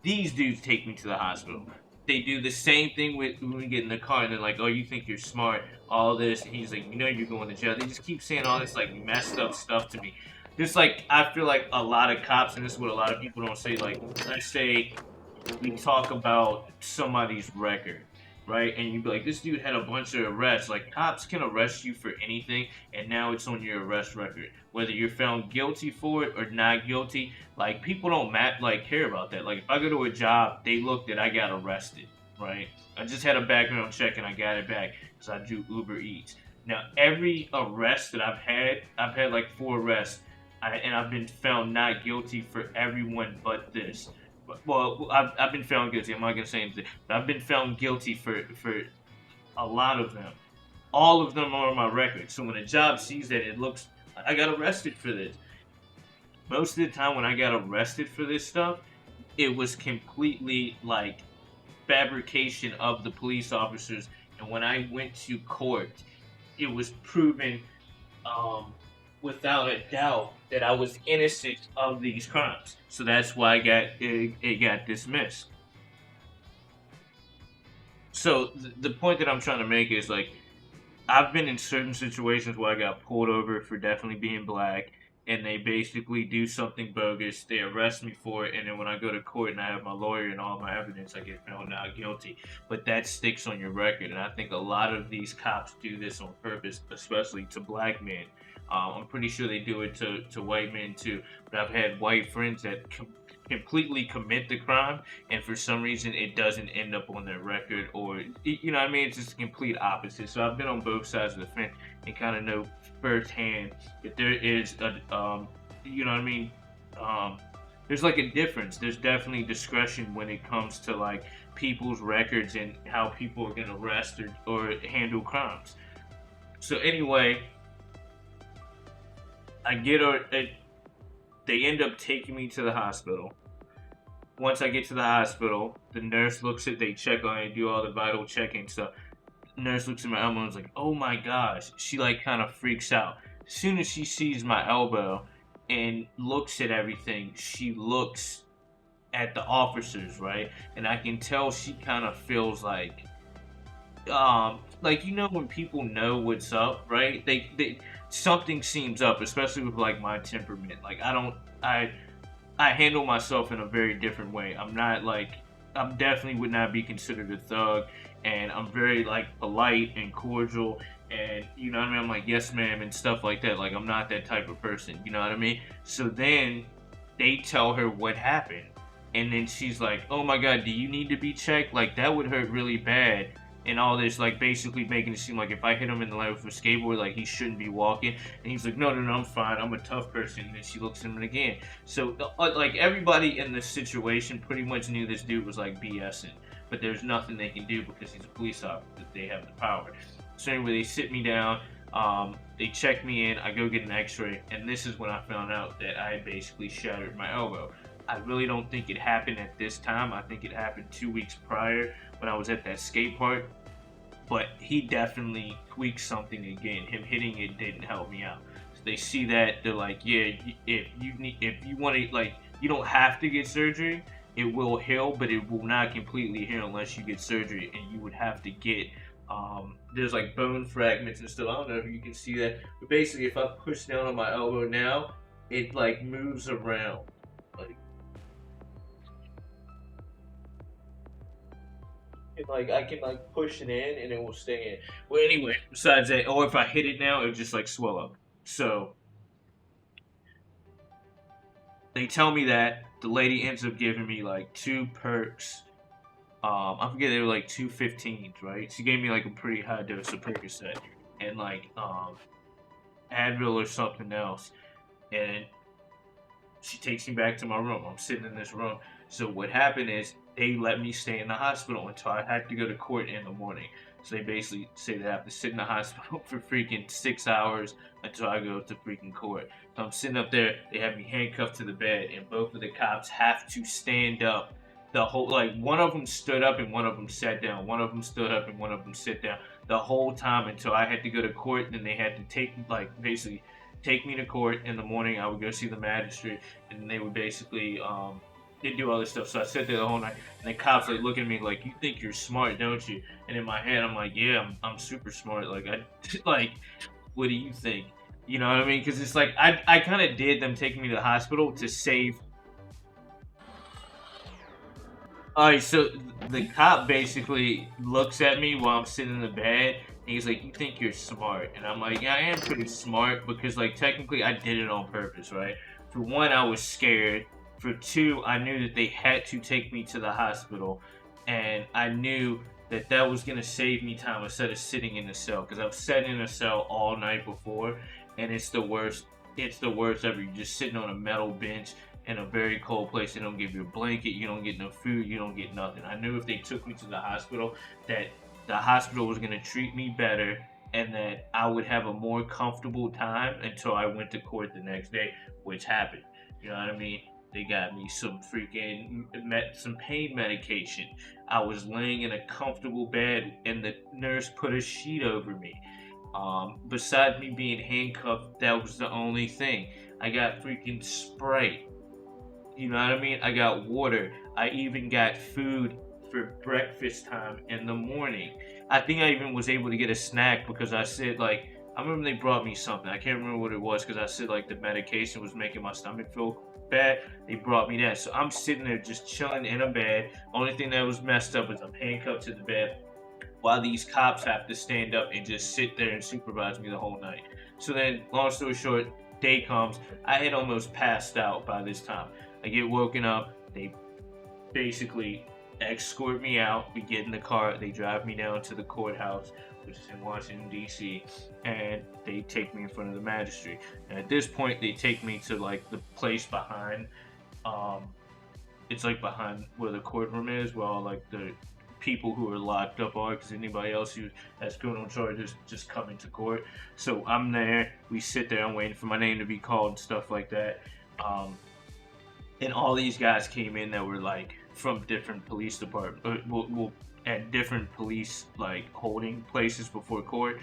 These dudes take me to the hospital. They do the same thing with when we get in the car, and they're like, "Oh, you think you're smart? All this." And he's like, "You know, you're going to jail." They just keep saying all this like messed up stuff to me. Just like I feel like a lot of cops, and this is what a lot of people don't say. Like, let's say we talk about somebody's record, right? And you'd be like, this dude had a bunch of arrests. Like, cops can arrest you for anything, and now it's on your arrest record. Whether you're found guilty for it or not guilty, like, people don't care about that. Like, if I go to a job, they look that I got arrested, right? I just had a background check and I got it back because I do Uber Eats. Now, every arrest that I've had like 4 arrests, and I've been found not guilty for everyone but this. Well, I've been found guilty. I'm not gonna say anything, but I've been found guilty for a lot of them. All of them are on my record. So when a job sees that, it looks I got arrested for this. Most of the time, when I got arrested for this stuff, it was completely like fabrication of the police officers. And when I went to court, it was proven um, without a doubt that I was innocent of these crimes. So that's why it got dismissed. So the point that I'm trying to make is like I've been in certain situations where I got pulled over for definitely being black, and they basically do something bogus. They arrest me for it, and then when I go to court and I have my lawyer and all my evidence, I get found not guilty. But that sticks on your record, and I think a lot of these cops do this on purpose, especially to black men. I'm pretty sure they do it to white men too. But I've had white friends that completely commit the crime, and for some reason it doesn't end up on their record, or you know what I mean, it's just the complete opposite. So I've been on both sides of the fence and kind of know firsthand that there is a you know what I mean, um, there's like a difference. There's definitely discretion when it comes to like people's records and how people are going to arrest or handle crimes. So anyway, I get they end up taking me to the hospital. Once I get to the hospital, the nurse looks at, they check on it, do all the vital checking stuff. The nurse looks at my elbow and is like, "Oh my gosh." She like kind of freaks out. As soon as she sees my elbow and looks at everything, she looks at the officers, right? And I can tell she kind of feels like you know when people know what's up, right? They something seems up, especially with like my temperament. Like I handle myself in a very different way. I'm not like I'm definitely would not be considered a thug, and I'm very like polite and cordial, and you know what I mean. I'm like yes ma'am and stuff like that. Like I'm not that type of person. You know what I mean? So then they tell her what happened, and then she's like, "Oh my god, do you need to be checked? Like that would hurt really bad." And all this, like basically making it seem like if I hit him in the leg with a skateboard, like he shouldn't be walking. And he's like, "No, no, no, I'm fine. I'm a tough person." And then she looks at him again. So, like everybody in this situation pretty much knew this dude was like BSing, but there's nothing they can do because he's a police officer. They have the power. So anyway, they sit me down. They check me in. I go get an X-ray, and this is when I found out that I had basically shattered my elbow. I really don't think it happened at this time. I think it happened 2 weeks prior when I was at that skate park. But he definitely tweaked something again. Him hitting it didn't help me out. So they see that, they're like, "Yeah, if you want to, like, you don't have to get surgery. It will heal, but it will not completely heal unless you get surgery, and you would have to get there's like bone fragments and stuff. I don't know if you can see that, but basically, if I push down on my elbow now, it like moves around, like." Like I can like push it in and it will stay in. Well, anyway, besides that, or if I hit it now, it'll just like swell up. So they tell me that the lady ends up giving me like 2 perks. I forget they were like 2 15s, right? She gave me like a pretty high dose of Percocet and like Advil or something else, and she takes me back to my room. I'm sitting in this room. So what happened is they let me stay in the hospital until I had to go to court in the morning. So they basically say that I have to sit in the hospital for freaking 6 hours until I go to freaking court. So I'm sitting up there. They have me handcuffed to the bed, and both of the cops have to stand up. The whole like one of them stood up and one of them sat down. One of them stood up and one of them sit down. The whole time until I had to go to court. Then they had to basically take me to court in the morning. I would go see the magistrate, and they would basically they do all this stuff. So I sat there the whole night, and the cops like looking at me like, "You think you're smart, don't you?" And in my head, I'm like, "Yeah, I'm super smart. Like I like, what do you think?" You know what I mean? Because it's like I kind of did them taking me to the hospital to save. All right, so the cop basically looks at me while I'm sitting in the bed, and he's like, "You think you're smart?" And I'm like, "Yeah, I am pretty smart because, like, technically, I did it on purpose, right? For one, I was scared. For two, I knew that they had to take me to the hospital, and I knew that that was gonna save me time instead of sitting in the cell because I've sat in a cell all night before, and it's the worst. It's the worst ever. You're just sitting on a metal bench in a very cold place. They don't give you a blanket, you don't get no food, you don't get nothing. I knew if they took me to the hospital that the hospital was going to treat me better and that I would have a more comfortable time until I went to court the next day, which happened. You know what I mean? They got me some some pain medication. I was laying in a comfortable bed and the nurse put a sheet over me. Besides me being handcuffed, that was the only thing. I got freaking Sprite. You know what I mean? I got water. I even got food for breakfast time in the morning. I think I even was able to get a snack because I said like I remember they brought me something. I can't remember what it was because I said like the medication was making my stomach feel bad. They brought me that. So I'm sitting there just chilling in a bed. Only thing that was messed up is I'm handcuffed to the bed while these cops have to stand up and just sit there and supervise me the whole night. So then, long story short, day comes. I had almost passed out by this time. I get woken up. They basically escort me out. We get in the car. They drive me down to the courthouse, which is in Washington, D.C., and they take me in front of the magistrate. And at this point, they take me to like the place behind. Um, it's like behind where the courtroom is, where all like the people who are locked up are, because anybody else who has criminal charges just come into court. So I'm there. We sit there. I'm waiting for my name to be called and stuff like that. And all these guys came in that were like from different police departments, at different police like holding places before court,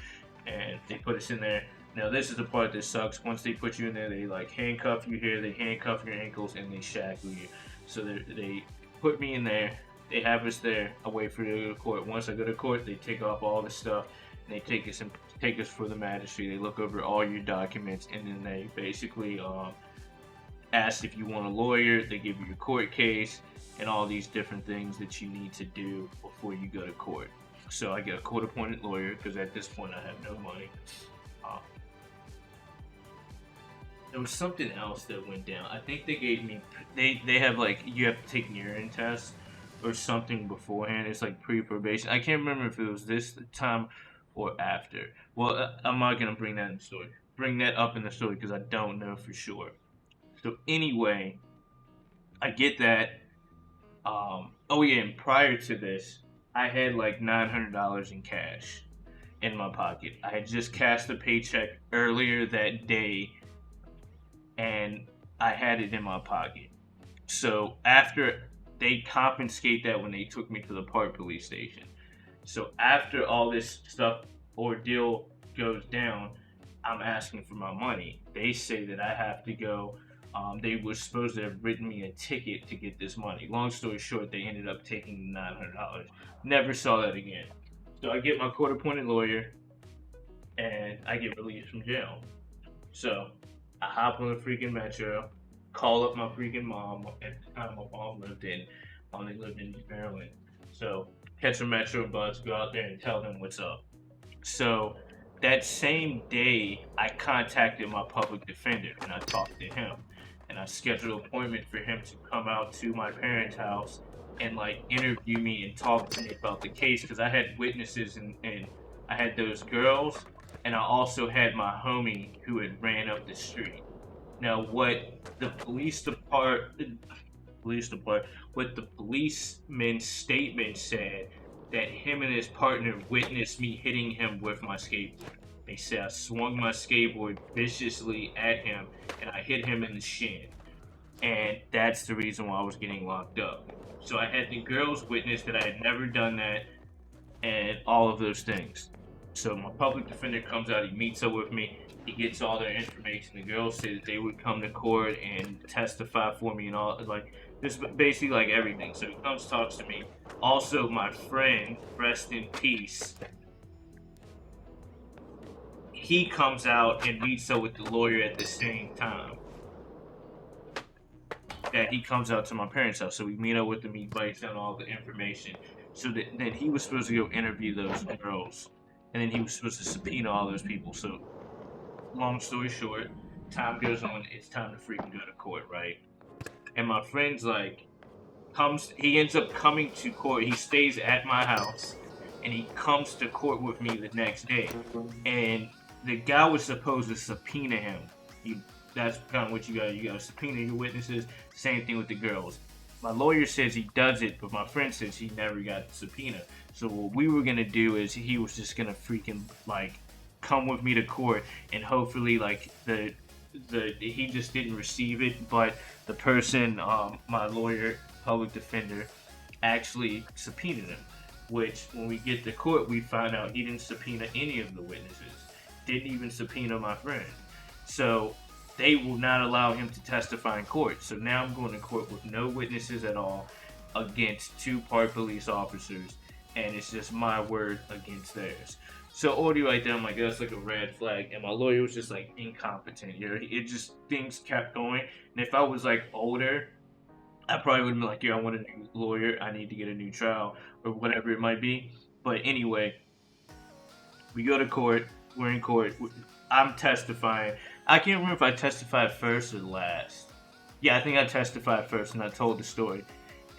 and they put us in there. Now this is the part that sucks. Once they put you in there, they like handcuff you here, they handcuff your ankles, and they shackle you. So they put me in there. They have us there. I wait for you to go to court. Once I go to court, they take off all the stuff. And they take us for the magistrate. They look over all your documents, and then they basically ask if you want a lawyer. They give you your court case and all these different things that you need to do before you go to court. So I get a court-appointed lawyer because at this point I have no money. Uh, there was something else that went down. I think they gave me. They have like you have to take an urine test or something beforehand. It's like pre-probation. I can't remember if it was this time or after. Well, I'm not gonna bring that in the story. Bring that up in the story because I don't know for sure. So anyway, I get that. Oh yeah, and prior to this, I had like $900 in cash in my pocket. I had just cashed a paycheck earlier that day, and I had it in my pocket. So after they confiscate that when they took me to the park police station. So after all this stuff ordeal goes down, I'm asking for my money. They say that I have to go. They were supposed to have written me a ticket to get this money. Long story short, they ended up taking the $900. Never saw that again. So I get my court-appointed lawyer, and I get released from jail. So I hop on the freaking metro, call up my freaking mom. At the time, my mom only lived in Maryland. So catch a metro bus, go out there and tell them what's up. So that same day, I contacted my public defender and I talked to him. And I scheduled an appointment for him to come out to my parents' house and like interview me and talk to me about the case because I had witnesses and I had those girls and I also had my homie who had ran up the street. Now, the police depart what the policeman's statement said, that him and his partner witnessed me hitting him with my skateboard. They said I swung my skateboard viciously at him and I hit him in the shin. And that's the reason why I was getting locked up. So I had the girls witness that I had never done that and all of those things. So my public defender comes out, he meets up with me, he gets all their information. The girls said that they would come to court and testify for me and all, like, this basically like everything. So he comes, talks to me. Also, my friend, rest in peace, he comes out and meets up with the lawyer at the same time that he comes out to my parents' house. So we meet up with him, he writes down all the information. So then he was supposed to go interview those girls. And then he was supposed to subpoena all those people. So long story short, time goes on, it's time to freaking go to court, right? And my friend's like, he ends up coming to court. He stays at my house and he comes to court with me the next day. And the guy was supposed to subpoena him. He, that's kind of what you got. You got to subpoena your witnesses. Same thing with the girls. My lawyer says he does it, but my friend says he never got the subpoena. So what we were gonna do is he was just gonna freaking like come with me to court, and hopefully like the he just didn't receive it, but the person, my lawyer, public defender, actually subpoenaed him. Which when we get to court, we find out he didn't subpoena any of the witnesses, didn't even subpoena my friend. So they will not allow him to testify in court. So now I'm going to court with no witnesses at all against two park police officers, and it's just my word against theirs. So audio right there, I'm like, that's like a red flag. And my lawyer was just like incompetent. You know, it just things kept going. And if I was like older, I probably would have been like, yeah, I want a new lawyer. I need to get a new trial or whatever it might be. But anyway, we go to court. We're in court. I'm testifying. I can't remember if I testified first or last. Yeah, I think I testified first, and I told the story.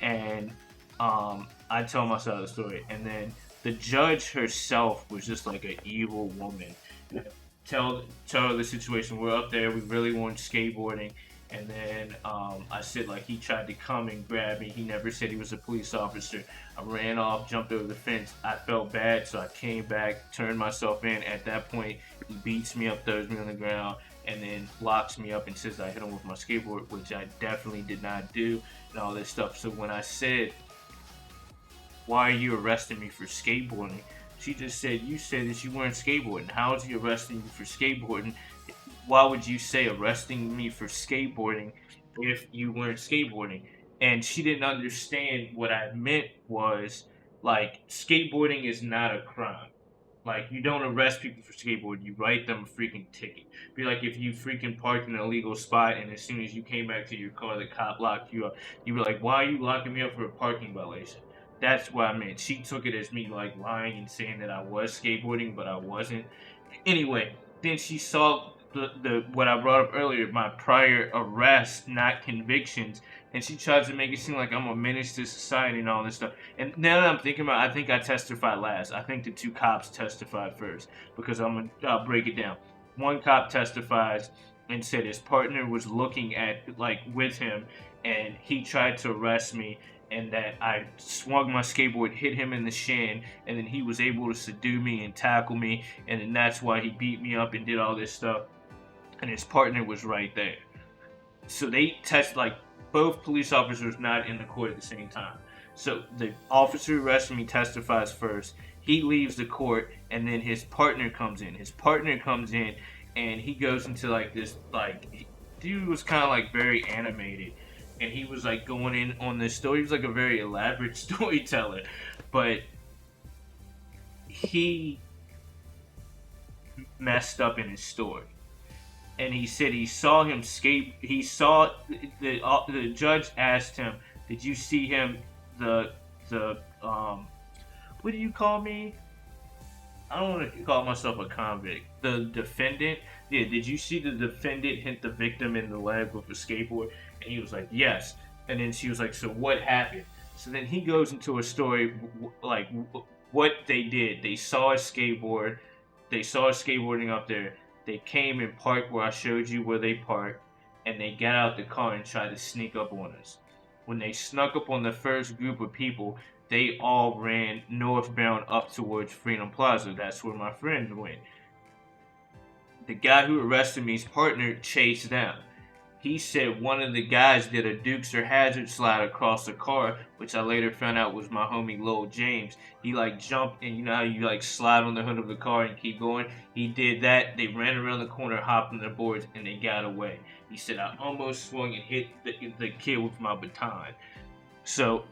And I tell my side of the story. And then the judge herself was just like an evil woman. Tell her the situation. We're up there. We really weren't skateboarding. And then I said like he tried to come and grab me. He never said he was a police officer. I ran off, jumped over the fence. I felt bad, so I came back, turned myself in. At that point, he beats me up, throws me on the ground, and then locks me up and says I hit him with my skateboard, which I definitely did not do, and all this stuff. So when I said, "Why are you arresting me for skateboarding?" she just said, "You said that you weren't skateboarding. How is he arresting you for skateboarding? Why would you say arresting me for skateboarding if you weren't skateboarding?" And she didn't understand what I meant was like skateboarding is not a crime. Like you don't arrest people for skateboarding, you write them a freaking ticket. Be like if you freaking parked in an illegal spot and as soon as you came back to your car, the cop locked you up. You were like, "Why are you locking me up for a parking violation?" That's what I meant. She took it as me like lying and saying that I was skateboarding, but I wasn't. Anyway, then she saw the what I brought up earlier, my prior arrests, not convictions, and she tries to make it seem like I'm a menace to society and all this stuff. And now that I'm thinking about it, I think I testified last. I think the two cops testified first because I'll break it down. One cop testifies and said his partner was looking at like with him, and he tried to arrest me, and that I swung my skateboard, hit him in the shin, and then he was able to subdue me and tackle me, and then that's why he beat me up and did all this stuff. And his partner was right there. So they test like both police officers not in the court at the same time. So the officer arresting me testifies first. He leaves the court, and then his partner comes in. His partner comes in, and he goes into like this like dude was kind of like very animated, and he was like going in on this story. He was like a very elaborate storyteller, but he messed up in his story. And he said he saw him skate. He saw the judge asked him, "Did you see him? The what do you call me? I don't want to call myself a convict. The defendant. Yeah, did you see the defendant hit the victim in the leg with a skateboard?" And he was like, "Yes." And then she was like, "So what happened?" So then he goes into a story like what they did. They saw a skateboard. They saw a skateboarding up there. They came and parked where I showed you where they parked. and they got out the car and tried to sneak up on us. When they snuck up on the first group of people, they all ran northbound up towards Freedom Plaza. That's where my friend went. The guy who arrested me's partner chased them. He said one of the guys did a Dukes or Hazard slide across the car, which I later found out was my homie Lil James. He like jumped, and you know how you like slide on the hood of the car and keep going? He did that. They ran around the corner, hopped on their boards, and they got away. He said I almost swung and hit the kid with my baton. So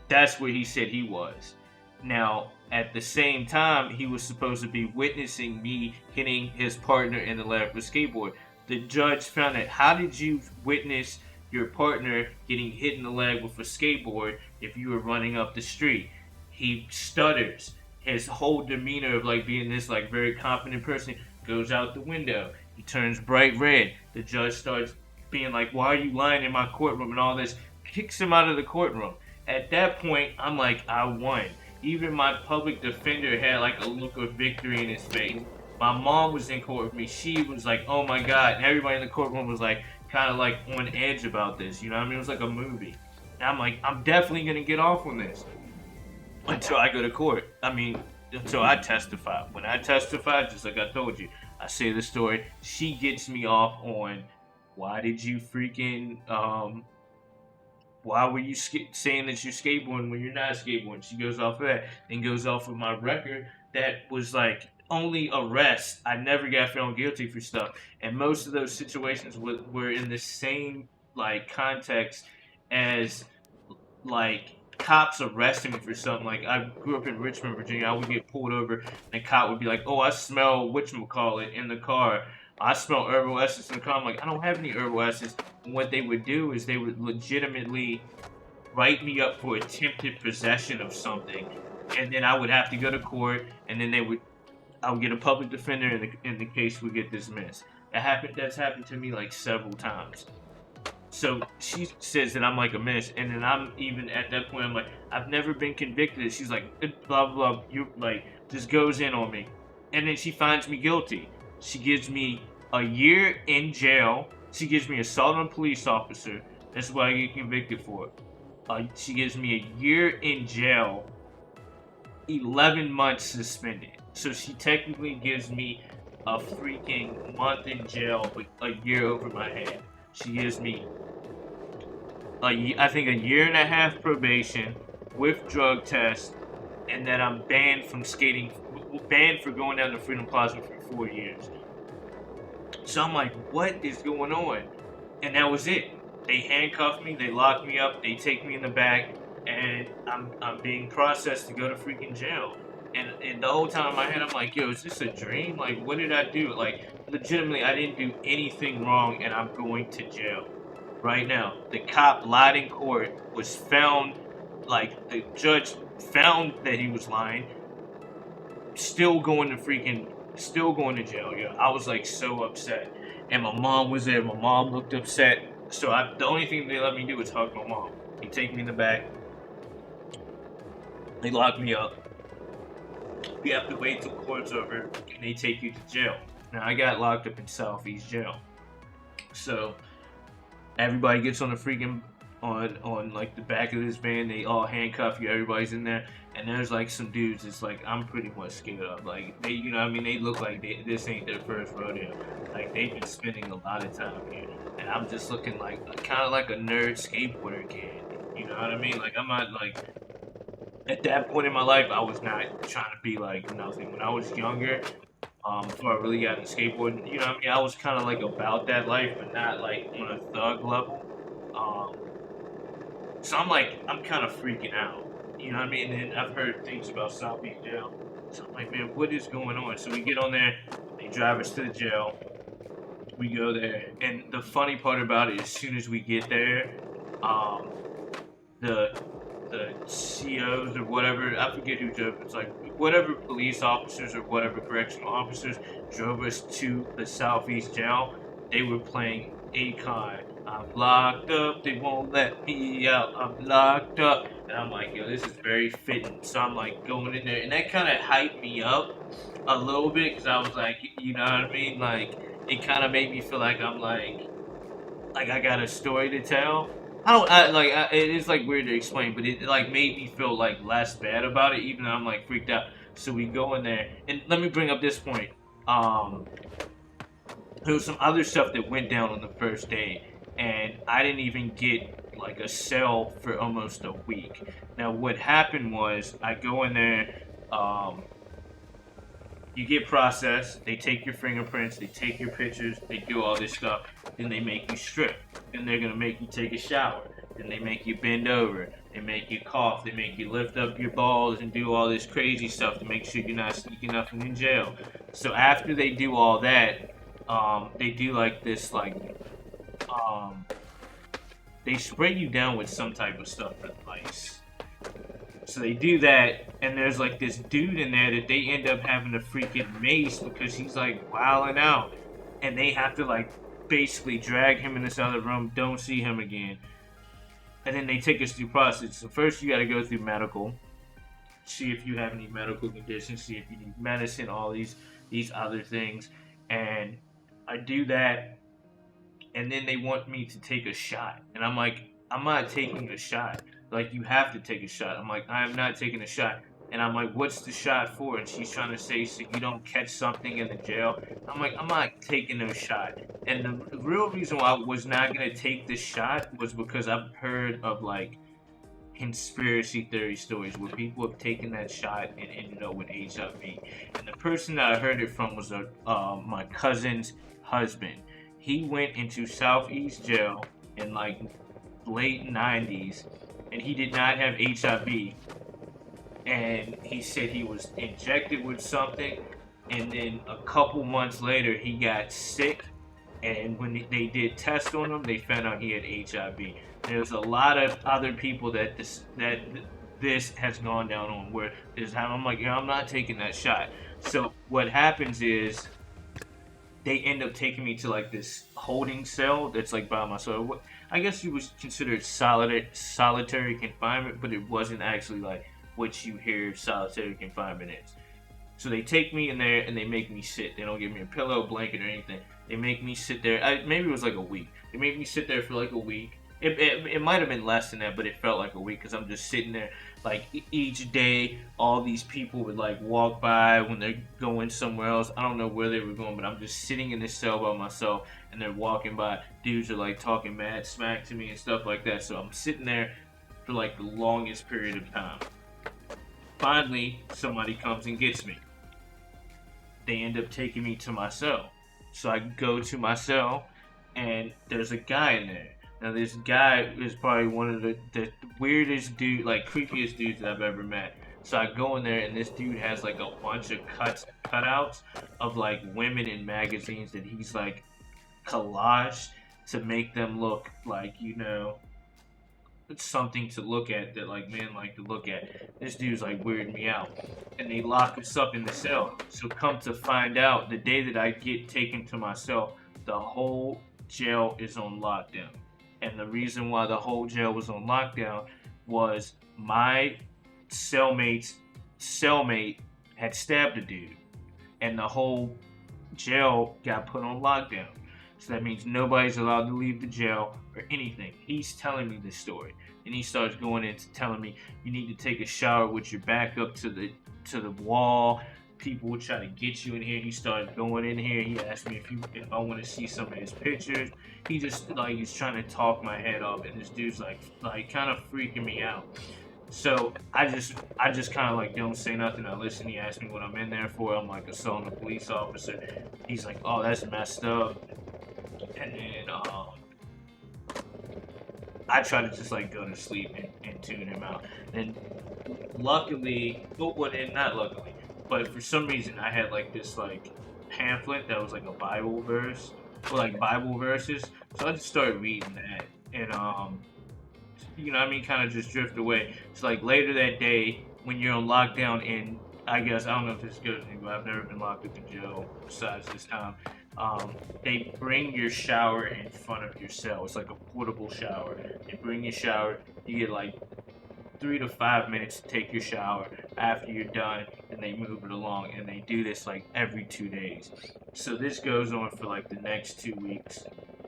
that's where he said he was. Now, at the same time, he was supposed to be witnessing me hitting his partner in the leg with a skateboard. The judge found it. How did you witness your partner getting hit in the leg with a skateboard if you were running up the street? He stutters. His whole demeanor of like being this like very confident person goes out the window. He turns bright red. The judge starts being like, "Why are you lying in my courtroom?" and all this. Kicks him out of the courtroom. At that point, I'm like, I won. Even my public defender had like a look of victory in his face. My mom was in court with me. She was like, "Oh my god!" And everybody in the courtroom was like, kind of like on edge about this. You know what I mean? It was like a movie. And I'm like, I'm definitely gonna get off on this until I go to court. I mean, until I testify. When I testify, just like I told you, I say the story. She gets me off on why did you freaking why were you saying that you're skateboarding when you're not skateboarding? She goes off of that, then goes off of my record that was like only arrests. I never got found guilty for stuff, and most of those situations were in the same like context as like cops arresting me for something. Like I grew up in Richmond, Virginia. I would get pulled over, and the cop would be like, "Oh, I smell whatchamacallit in the car. I smell herbal essence in the car." I'm like, "I don't have any herbal essence." And what they would do is they would legitimately write me up for attempted possession of something, and then I would have to go to court, and then I would get a public defender, and the case would get dismissed. That's happened to me like several times. So she says that I'm like a menace, and then I'm even at that point, I'm like, I've never been convicted. She's like, blah blah, you like just goes in on me, and then she finds me guilty. She gives me a year in jail. She gives me assault on a police officer. That's what I get convicted for. She gives me a year in jail, 11 months suspended. So she technically gives me a freaking month in jail with a year over my head. She gives me I think a year and a half probation with drug test, and then I'm banned from skating, banned for going down to Freedom Plaza for 4 years. So I'm like, what is going on? And that was it. They handcuff me, they lock me up, they take me in the back, and I'm being processed to go to freaking jail. And the whole time in my head, I'm like, yo, is this a dream? Like, what did I do? Like, legitimately, I didn't do anything wrong, and I'm going to jail right now. The cop lied in court, was found, like, the judge found that he was lying, still going to jail. Yeah, I was like so upset, and my mom was there. My mom looked upset. So the only thing they let me do was hug my mom. They take me in the back. They lock me up. We have to wait till court's over, and they take you to jail. Now I got locked up in Southeast jail. So everybody gets on the freaking on like the back of this van. They all handcuff you. Everybody's in there, and there's like some dudes. It's like I'm pretty much scared of. Like they, you know, what I mean, they look like this ain't their first rodeo. Like they've been spending a lot of time here, and I'm just looking like kind of like a nerd skateboarder kid. You know what I mean? Like I'm not like at that point in my life, I was not trying to be like nothing. When I was younger, before I really got into skateboarding, you know what I mean? I was kind of like about that life, but not like on a thug level. Um, so I'm kind of freaking out. You know what I mean? And I've heard things about Southeast jail. So I'm like, man, what is going on? So we get on there, they drive us to the jail. We go there, and the funny part about it, as soon as we get there, um, the COs or whatever, I forget who drove. It's like whatever police officers or whatever correctional officers drove us to the Southeast jail. They were playing Akon. I'm locked up, they won't let me out. I'm locked up, and I'm like, yo, this is very fitting. So I'm like going in there, and that kind of hyped me up a little bit because I was like, you know what I mean? Like it kind of made me feel like I'm like like I got a story to tell. I don't I, like I, it is like weird to explain, but it like made me feel like less bad about it, even though I'm like freaked out. So we go in there, and let me bring up this point. Um, there was some other stuff that went down on the first day, and I didn't even get like a cell for almost a week. Now, what happened was I go in there. Um, you get processed. They take your fingerprints. They take your pictures. They do all this stuff. Then they make you strip. Then they're gonna make you take a shower. Then they make you bend over. They make you cough. They make you lift up your balls and do all this crazy stuff to make sure you're not sneaking nothing in jail. So after they do all that, they do like this um, they spray you down with some type of stuff for ice. So they do that, and there's like this dude in there that they end up having to freaking mace because he's like wilding out, and they have to like basically drag him in this other room, don't see him again, and then they take us through process. So first you got to go through medical, see if you have any medical conditions, see if you need medicine, all these other things, and I do that, and then they want me to take a shot, and I'm like, I'm not taking a shot. Like, you have to take a shot. I'm like, I am not taking a shot. And I'm like, what's the shot for? And she's trying to say so you don't catch something in the jail. I'm like, I'm not taking no shot. And the real reason why I was not gonna take this shot was because I've heard of like conspiracy theory stories where people have taken that shot and ended up with HIV. And the person that I heard it from was my cousin's husband. He went into Southeast jail in like late 90s, and he did not have HIV, and he said he was injected with something, and then a couple months later he got sick, and when they did tests on him they found out he had HIV. There's a lot of other people that this has gone down on where this time I'm like, yeah, I'm not taking that shot. So what happens is they end up taking me to like this holding cell that's like by myself. I guess you would consider it solitary confinement, but it wasn't actually like what you hear solitary confinement is. So they take me in there and they make me sit. They don't give me a pillow, blanket, or anything. They make me sit there. Maybe it was like a week. They make me sit there for like a week. It might have been less than that, but it felt like a week because I'm just sitting there. Like each day, all these people would like walk by when they're going somewhere else. I don't know where they were going, but I'm just sitting in this cell by myself, and they're walking by. Dudes are like talking mad smack to me and stuff like that. So I'm sitting there for like the longest period of time. Finally, somebody comes and gets me. They end up taking me to my cell. So I go to my cell, and there's a guy in there. Now this guy is probably one of the weirdest dude, like creepiest dudes that I've ever met. So I go in there, and this dude has like a bunch of cutouts of like women in magazines that he's like collaged to make them look like, it's something to look at that like men like to look at. This dude's like weirding me out, and they lock us up in the cell. So come to find out, the day that I get taken to my cell, the whole jail is on lockdown. And the reason why the whole jail was on lockdown was my cellmate had stabbed a dude, and the whole jail got put on lockdown. So that means nobody's allowed to leave the jail or anything. He's telling me this story, and he starts going into telling me you need to take a shower with your back up to the wall. People will try to get you in here. He started going in here. He asked me if I want to see some of his pictures. He just like he's trying to talk my head off, and this dude's like kind of freaking me out. So I just kind of like don't say nothing. I listen. He asked me what I'm in there for. I'm like assaulting a police officer. He's like, oh, that's messed up. And then I try to just like go to sleep and tune him out. And luckily, and not luckily, but for some reason I had like this like pamphlet that was like a Bible verse or like Bible verses. So I just started reading that, and kind of just drift away. So like later that day when you're on lockdown, and I guess I don't know if this goes to you, but I've never been locked up in jail besides this time. They bring your shower in front of your cell. It's like a portable shower. They bring your shower. You get like 3 to 5 minutes to take your shower. After you're done, and they move it along. And they do this like every 2 days. So this goes on for like the next 2 weeks.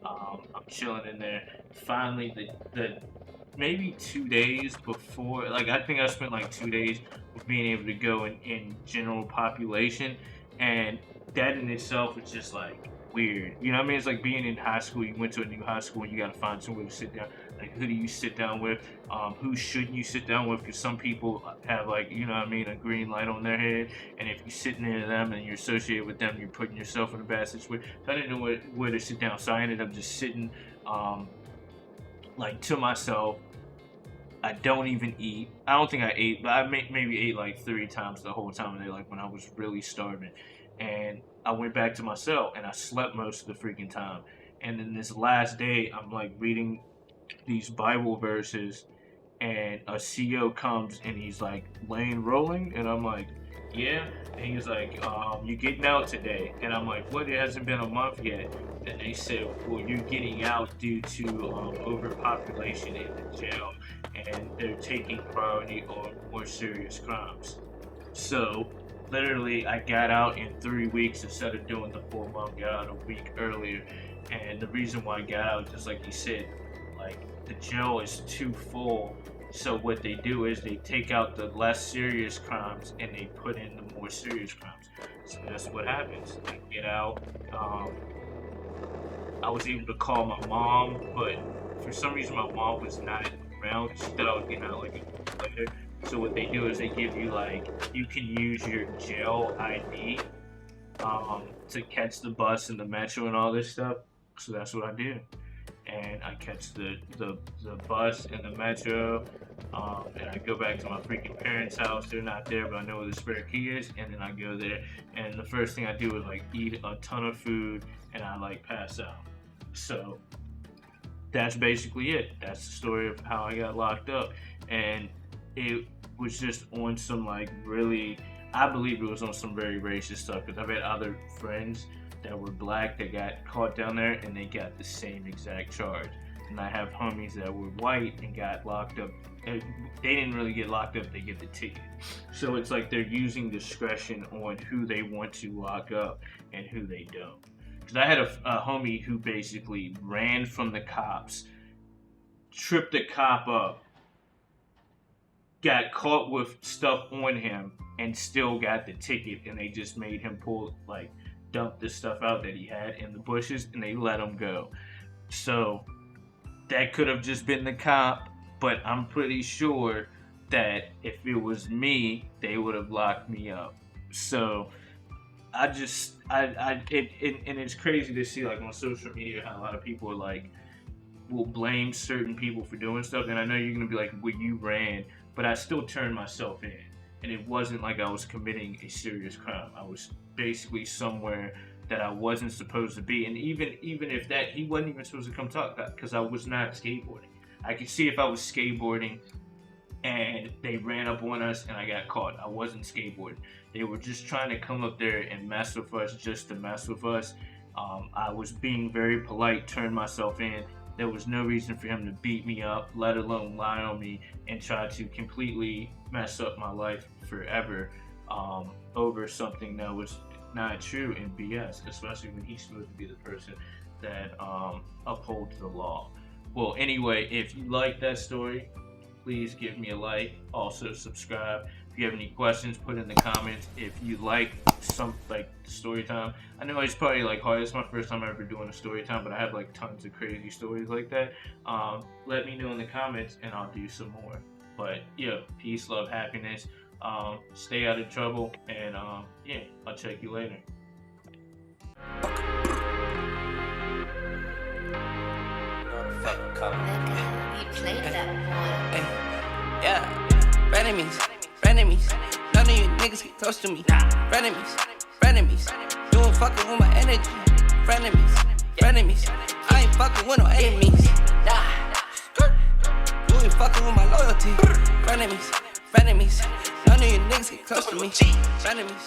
I'm chilling in there. Finally, the maybe 2 days before, like I think I spent like 2 days with being able to go in general population, and that in itself was just like weird. You know what I mean? It's like being in high school. You went to a new high school and you got to find somewhere to sit down. Like who do you sit down with? Who shouldn't you sit down with? Because some people have like, you know what I mean, a green light on their head, and if you sit near them and you're associated with them, you're putting yourself in a bad situation. So I didn't know where to sit down, so I ended up just sitting like to myself. I don't even eat. I don't think I ate, but I maybe ate like 3 times the whole time of the day, like when I was really starving. And I went back to my cell and I slept most of the freaking time. And then this last day, I'm like reading these Bible verses, and a CEO comes and he's like, Lane rolling? And I'm like, yeah. And he's like, you getting out today? And I'm like, what? It hasn't been a month yet. And they said, well, you're getting out due to overpopulation in the jail, and they're taking priority on more serious crimes. So literally, I got out in 3 weeks instead of doing the 4 month. Got out a week earlier, and the reason why I got out, just like you said, like the jail is too full. So what they do is they take out the less serious crimes and they put in the more serious crimes. So that's what happens. I get out. I was able to call my mom, but for some reason my mom was not around. She thought I was getting out like a week later. So what they do is they give you like, you can use your jail ID to catch the bus and the metro and all this stuff. So that's what I did. And I catch the bus and the metro, and I go back to my freaking parents' house. They're not there, but I know where the spare key is, and then I go there, and the first thing I do is like eat a ton of food, and I like pass out. So that's basically it. That's the story of how I got locked up, and it was just on some like really, I believe it was on some very racist stuff, because I've had other friends that were black that got caught down there and they got the same exact charge. And I have homies that were white and got locked up. They didn't really get locked up, they get the ticket. So it's like they're using discretion on who they want to lock up and who they don't. Because I had a homie who basically ran from the cops, tripped a cop up, got caught with stuff on him, and still got the ticket, and they just made him pull, like, dump this stuff out that he had in the bushes, and they let him go. So that could have just been the cop, but I'm pretty sure that if it was me, they would have locked me up. So and it's crazy to see like on social media how a lot of people are like, will blame certain people for doing stuff, and I know you're gonna be like, well, you ran, but I still turned myself in. And it wasn't like I was committing a serious crime. I was basically somewhere that I wasn't supposed to be. And even if that, he wasn't even supposed to come talk, because I was not skateboarding. I could see if I was skateboarding and they ran up on us and I got caught. I wasn't skateboarding. They were just trying to come up there and mess with us just to mess with us. I was being very polite, turned myself in. There was no reason for him to beat me up, let alone lie on me and try to completely mess up my life forever over something that was not true and BS, especially when he's supposed to be the person that upholds the law. Well, anyway, if you like that story, please give me a like. Also, subscribe. If you have any questions, put in the comments. If you like some like story time, I know it's probably like hard. It's my first time ever doing a story time, but I have like tons of crazy stories like that. Let me know in the comments, and I'll do some more. But yeah, peace, love, happiness. Stay out of trouble, and yeah, I'll check you later. He played that one. Yeah, frenemies. None of you niggas get close to me. Frenemies. You ain't fucking with my energy. Frenemies. I ain't fucking with no enemies. You ain't fucking with my loyalty. Frenemies. None of you niggas get close to me. Frenemies.